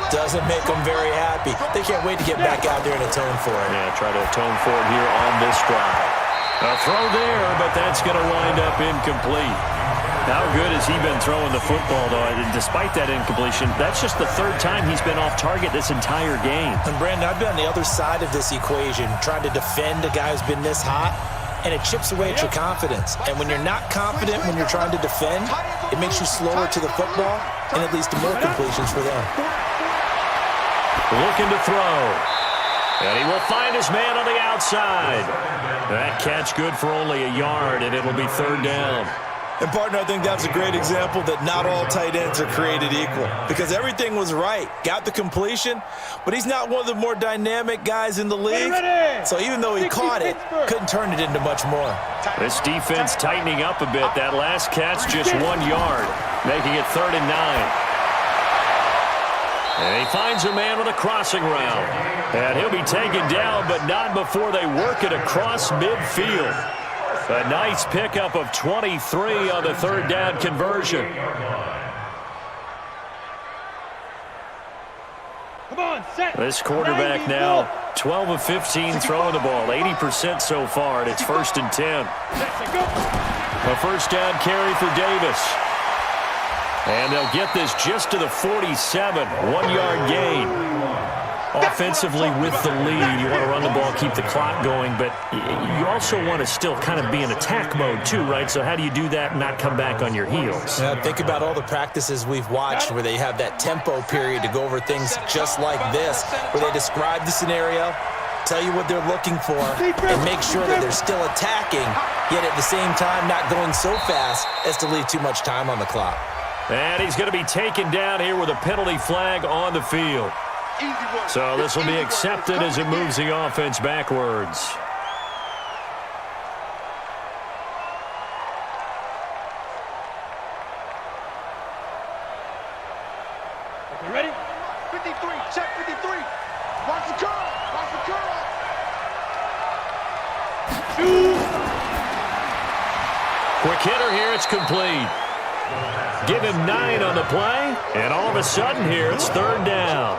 Speaker 2: doesn't make them very happy. They can't wait to get back out there and atone for it.
Speaker 1: Yeah, try to atone for it here on this drive. A throw there, but that's going to wind up incomplete. How good has he been throwing the football, though? And despite that incompletion, that's just the 3rd time he's been off target this entire game.
Speaker 2: And, Brandon, I've been on the other side of this equation, trying to defend a guy who's been this hot, and it chips away at your confidence. And when you're not confident when you're trying to defend, it makes you slower to the football, and it leads to more completions for them.
Speaker 1: Looking to throw. And he will find his man on the outside. That catch good for only a yard, and it'll be 3rd down.
Speaker 2: And, partner, I think that was a great example that not all tight ends are created equal because everything was right. Got the completion, but he's not one of the more dynamic guys in the league. So even though he caught it, couldn't turn it into much more.
Speaker 1: This defense tightening up a bit. That last catch just 1 yard, making it 3rd and 9. And he finds a man with a crossing route. And he'll be taken down, but not before they work it across midfield. A nice pickup of 23 on the 3rd down conversion.
Speaker 3: Come on, set.
Speaker 1: This quarterback now 12 of 15 throwing the ball, 80% so far, and it's 1st and 10. A 1st down carry for Davis. And they'll get this just to the 47, 1-yard gain. Offensively with the lead, you want to run the ball, keep the clock going, but you also want to still kind of be in attack mode too, right? So how do you do that and not come back on your heels?
Speaker 2: Yeah, think about all the practices we've watched where they have that tempo period to go over things just like this, where they describe the scenario, tell you what they're looking for, and make sure that they're still attacking, yet at the same time not going so fast as to leave too much time on the clock.
Speaker 1: And he's going to be taken down here with a penalty flag on the field. So this will be accepted as it moves the offense backwards.
Speaker 3: You ready? 53, check 53. Watch the curl, watch the curl. Shoot.
Speaker 1: Quick hitter here, it's complete. Give him 9 on the play, and all of a sudden here, it's 3rd down.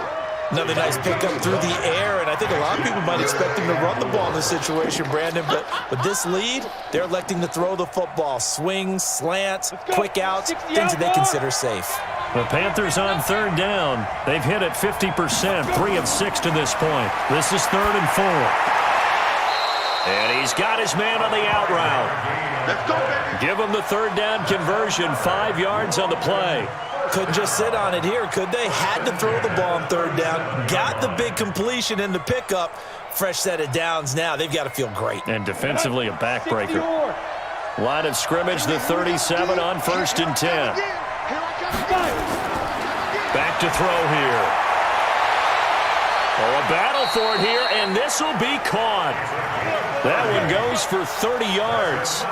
Speaker 2: Another nice pickup through the air, and I think a lot of people might expect him to run the ball in this situation, Brandon, but with this lead, they're electing to throw the football. Swings, slants, quick outs, things that they consider safe.
Speaker 1: The Panthers on 3rd down. They've hit it 50%, 3 of 6 to this point. This is 3rd and 4. And he's got his man on the out route.
Speaker 3: Let's go, baby.
Speaker 1: Give him the 3rd down conversion, 5 yards on the play.
Speaker 2: Couldn't just sit on it here, could they? Had to throw the ball on 3rd down. Got the big completion in the pickup. Fresh set of downs now. They've got to feel great.
Speaker 1: And defensively a backbreaker. Line of scrimmage, the 37 on 1st and 10. Back to throw here. Oh, a battle for it here, and this will be caught. That one goes for 30 yards.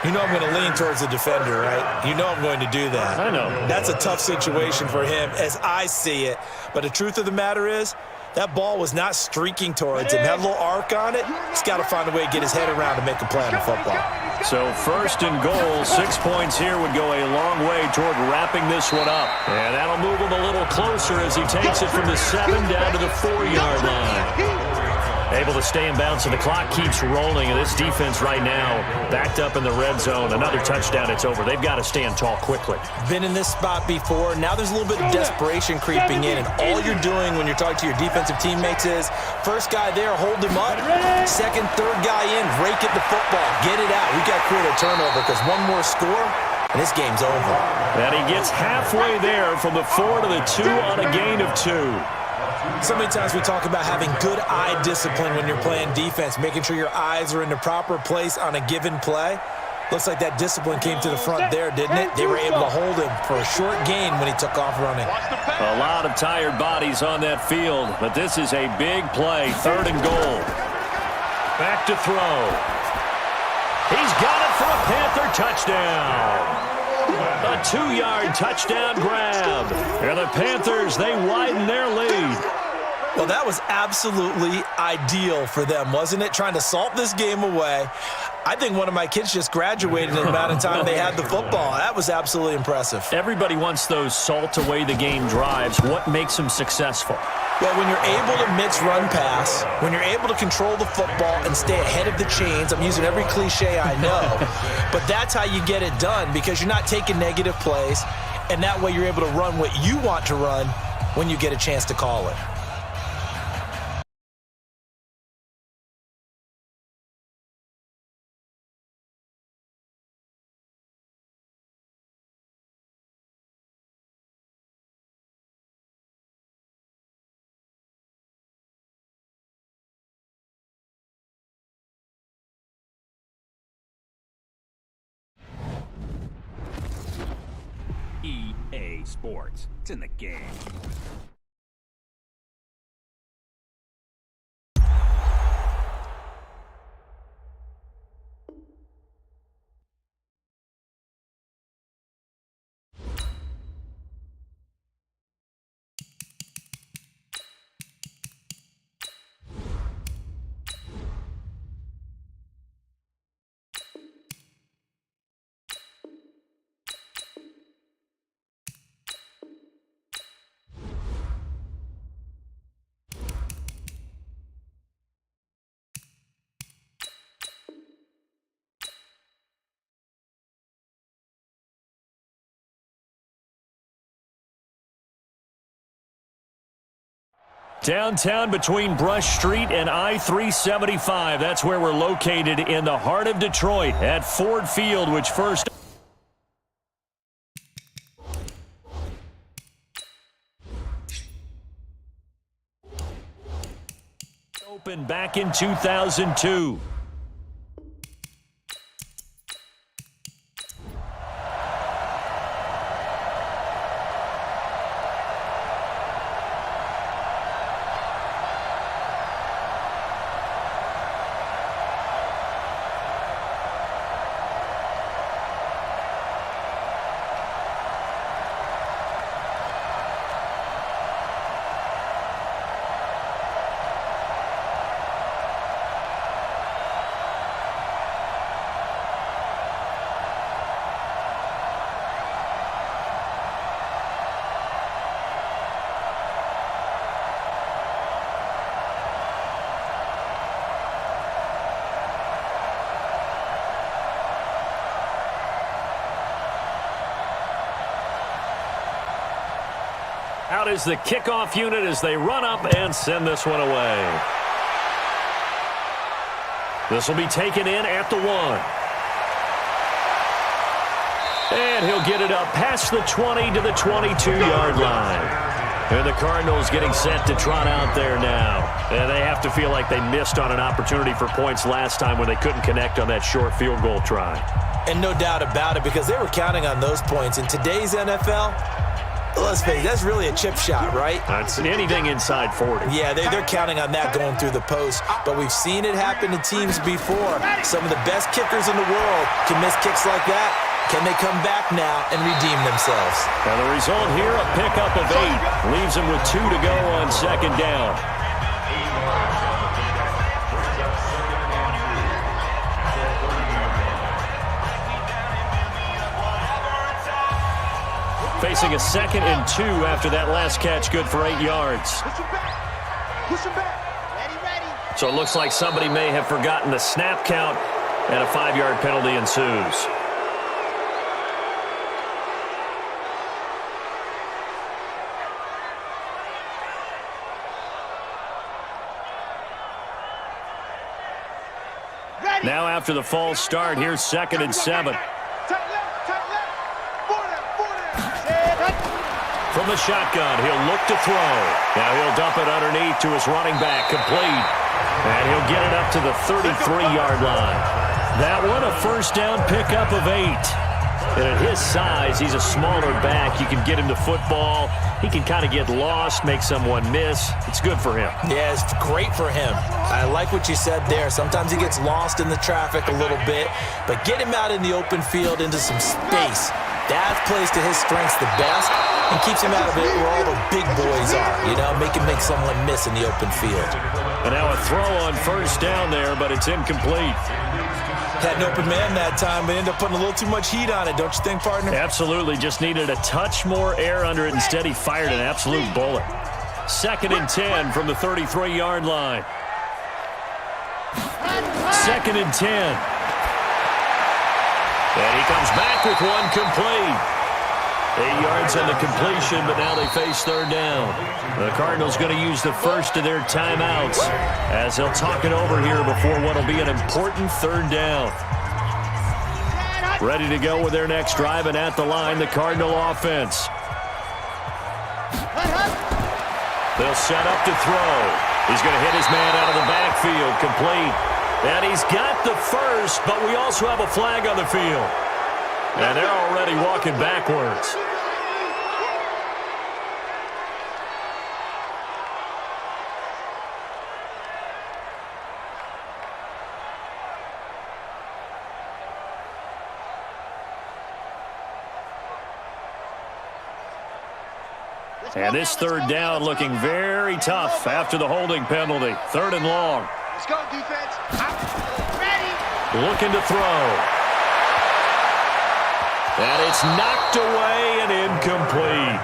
Speaker 2: You know I'm going to lean towards the defender, right? You know I'm going to do that.
Speaker 1: I know.
Speaker 2: That's a tough situation for him as I see it. But the truth of the matter is, that ball was not streaking towards him. Had a little arc on it. He's got to find a way to get his head around to make a play on the football.
Speaker 1: So 1st and goal, 6 points here would go a long way toward wrapping this one up. And that'll move him a little closer as he takes it from the 7 down to the 4-yard line. Able to stay in bounds, and the clock keeps rolling. And this defense right now backed up in the red zone. Another touchdown, it's over. They've got to stand tall quickly.
Speaker 2: Been in this spot before. Now there's a little bit of desperation creeping in, and all you're doing when you're talking to your defensive teammates is first guy there, hold him up. Second, third guy in, rake at the football. Get it out. We got to create a turnover because one more score, and this game's over.
Speaker 1: And he gets halfway there from the 4 to the 2 on a gain of 2.
Speaker 2: So many times we talk about having good eye discipline when you're playing defense, making sure your eyes are in the proper place on a given play. Looks like that discipline came to the front there, didn't it? They were able to hold him for a short gain when he took off running.
Speaker 1: A lot of tired bodies on that field, but this is a big play. 3rd and goal. Back to throw. He's got it for a Panther touchdown. A 2-yard touchdown grab. And the Panthers, they widen their lead.
Speaker 2: Well, that was absolutely ideal for them, wasn't it? Trying to salt this game away. I think one of my kids just graduated in the amount of time they had the football. That was absolutely impressive.
Speaker 1: Everybody wants those salt-away-the-game drives. What makes them successful?
Speaker 2: Well, when you're able to mix run pass, when you're able to control the football and stay ahead of the chains, I'm using every cliche I know, but that's how you get it done because you're not taking negative plays, and that way you're able to run what you want to run when you get a chance to call it.
Speaker 5: EA Sports. It's in the game.
Speaker 1: Downtown between Brush Street and I-375. That's where we're located in the heart of Detroit at Ford Field, which first opened back in 2002. Out is the kickoff unit as they run up and send this one away. This will be taken in at the 1. And he'll get it up past the 20 to the 22-yard line. And the Cardinals getting set to trot out there now. And they have to feel like they missed on an opportunity for points last time when they couldn't connect on that short field goal try.
Speaker 2: And no doubt about it, because they were counting on those points. In today's NFL, let's face it, that's really a chip shot, right?
Speaker 1: That's anything inside 40.
Speaker 2: Yeah, they're counting on that going through the post. But we've seen it happen to teams before. Some of the best kickers in the world can miss kicks like that. Can they come back now and redeem themselves?
Speaker 1: And the result here, a pickup of 8. Leaves them with 2 to go on second down. Facing a 2nd and 2 after that last catch, good for 8 yards.
Speaker 3: Push him back. Ready.
Speaker 1: So it looks like somebody may have forgotten the snap count, and a 5-yard penalty ensues.
Speaker 3: Ready.
Speaker 1: Now after the false start, here's 2nd and 7.
Speaker 3: Tight left. 4 down.
Speaker 1: From the shotgun, he'll look to throw. Now he'll dump it underneath to his running back, complete. And he'll get it up to the 33-yard line. That one, a first down pickup of 8. And at his size, he's a smaller back. You can get him to football. He can kind of get lost, make someone miss. It's good for him.
Speaker 2: Yeah, it's great for him. I like what you said there. Sometimes he gets lost in the traffic a little bit, but get him out in the open field into some space. That plays to his strengths the best and keeps him out of it where all the big boys are, you know, make someone miss in the open field.
Speaker 1: And now a throw on first down there, but it's incomplete.
Speaker 2: Had an open man that time, but ended up putting a little too much heat on it, don't you think, partner?
Speaker 1: Absolutely. Just needed a touch more air under it. Instead, he fired an absolute bullet. 2nd and 10 from the 33-yard line. 2nd and 10. And he comes back with one complete. 8 yards on the completion, but now they face third down. The Cardinals going to use the first of their timeouts as they'll talk it over here before what will be an important third down. Ready to go with their next drive, and at the line, the Cardinal offense. They'll set up to throw. He's going to hit his man out of the backfield, complete. And he's got the first, but we also have a flag on the field. And they're already walking backwards. And this third down looking very tough after the holding penalty. 3rd and long.
Speaker 3: Let's go, defense. Ready.
Speaker 1: Looking to throw. And it's knocked away and incomplete.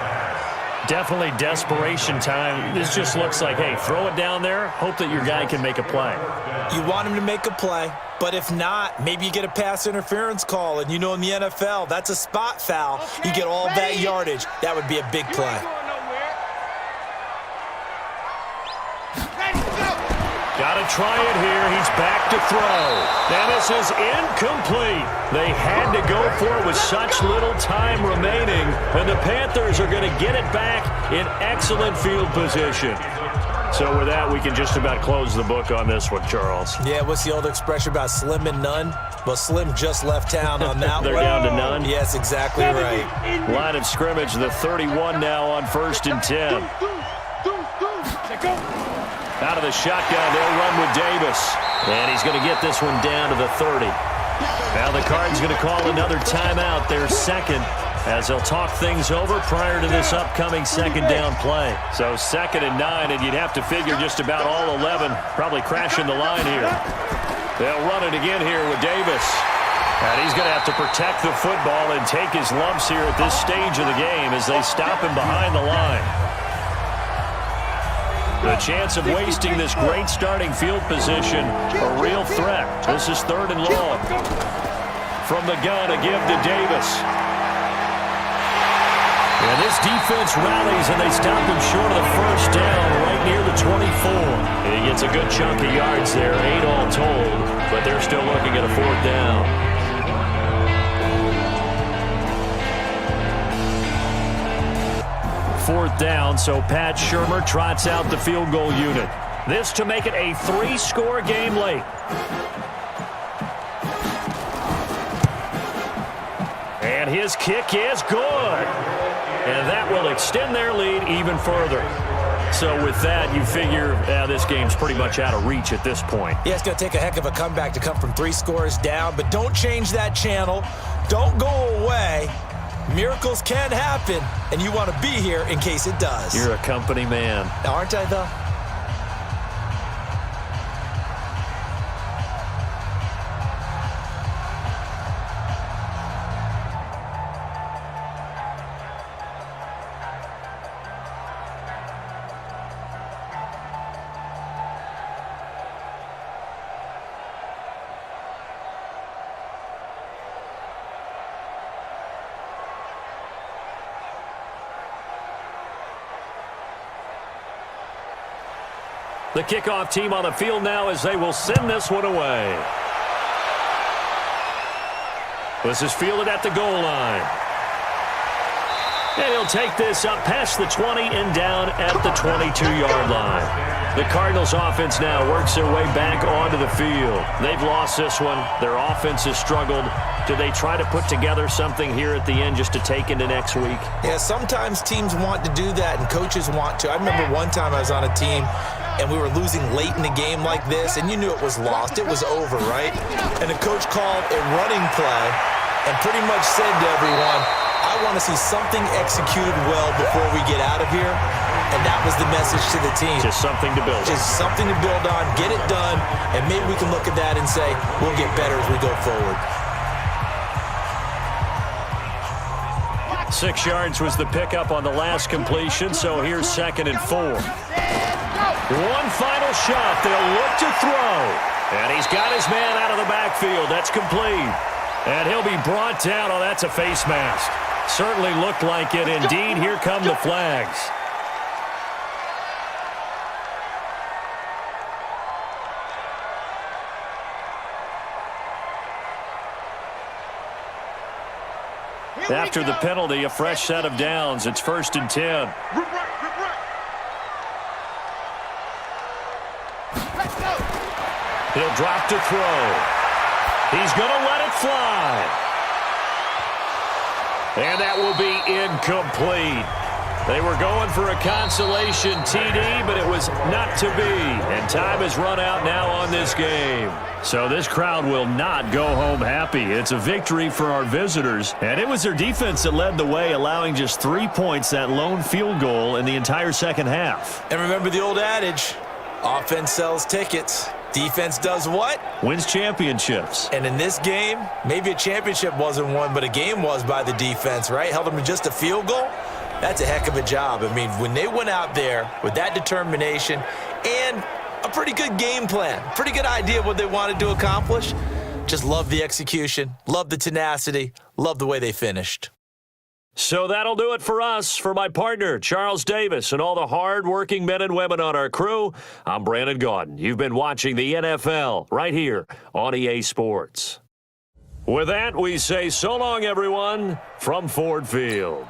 Speaker 1: Definitely desperation time. This just looks like, hey, throw it down there. Hope that your guy can make a play.
Speaker 2: You want him to make a play, but if not, maybe you get a pass interference call. And you know in the NFL, that's a spot foul. You get all that yardage. That would be a big play.
Speaker 1: Got to try it here. He's back to throw. And this is incomplete. They had to go for it with such little time remaining. And the Panthers are going to get it back in excellent field position. So with that, we can just about close the book on this one, Charles.
Speaker 2: Yeah, what's the old expression about slim and none? Well, Slim just left town on that
Speaker 1: They're
Speaker 2: one.
Speaker 1: down to none?
Speaker 2: Yes, exactly right.
Speaker 1: Line of scrimmage, the 31 now on 1st and 10. Out of the shotgun, they'll run with Davis. And he's going to get this one down to the 30. Now the Cardinals going to call another timeout, their second, as they'll talk things over prior to this upcoming second down play. So 2nd and 9, and you'd have to figure just about all 11 probably crashing the line here. They'll run it again here with Davis. And he's going to have to protect the football and take his lumps here at this stage of the game as they stop him behind the line. The chance of wasting this great starting field position, a real threat. This is 3rd and long. From the gun, a give to Davis. And this defense rallies, and they stop him short of the first down right near the 24. And he gets a good chunk of yards there, 8 all told, but they're still looking at a 4th down. Fourth down, so Pat Shurmur trots out the field goal unit. This to make it a 3-score game late. And his kick is good. and that will extend their lead even further. So with that, you figure this game's pretty much out of reach at this point.
Speaker 2: Yeah, it's going to take a heck of a comeback to come from 3 scores down, but don't change that channel. Don't go away. Miracles can happen, and you want to be here in case it does.
Speaker 1: You're a company man.
Speaker 2: Aren't I, though?
Speaker 1: The kickoff team on the field now as they will send this one away. This is fielded at the goal line. And he'll take this up past the 20 and down at the 22-yard line. The Cardinals offense now works their way back onto the field. They've lost this one. Their offense has struggled. Do they try to put together something here at the end just to take into next week?
Speaker 2: Yeah, sometimes teams want to do that and coaches want to. I remember one time I was on a team and we were losing late in the game like this, and you knew it was lost. It was over, right? And the coach called a running play and pretty much said to everyone, I want to see something executed well before we get out of here. And that was the message to the team.
Speaker 1: Just something to build on.
Speaker 2: Just something to build on, get it done, and maybe we can look at that and say, we'll get better as we go forward.
Speaker 1: 6 yards was the pickup on the last completion, so here's 2nd and 4. One final shot. They'll look to throw. And he's got his man out of the backfield. That's complete. And he'll be brought down. Oh, that's a face mask. Certainly looked like it. Indeed, here come the flags. After the penalty, a fresh set of downs. It's 1st and 10. He'll drop to throw. He's going to let it fly. And that will be incomplete. They were going for a consolation TD, but it was not to be. And time has run out now on this game. So this crowd will not go home happy. It's a victory for our visitors. And it was their defense that led the way, allowing just 3 points, that lone field goal in the entire second half.
Speaker 2: And remember the old adage, offense sells tickets. Defense does what?
Speaker 1: Wins championships.
Speaker 2: And in this game, maybe a championship wasn't won, but a game was by the defense, right? Held them to just a field goal. That's a heck of a job. I mean, when they went out there with that determination and a pretty good game plan, pretty good idea of what they wanted to accomplish, just love the execution, love the tenacity, love the way they finished.
Speaker 1: So that'll do it for us. For my partner, Charles Davis, and all the hard-working men and women on our crew, I'm Brandon Gaudin. You've been watching the NFL right here on EA Sports. With that, we say so long, everyone, from Ford Field.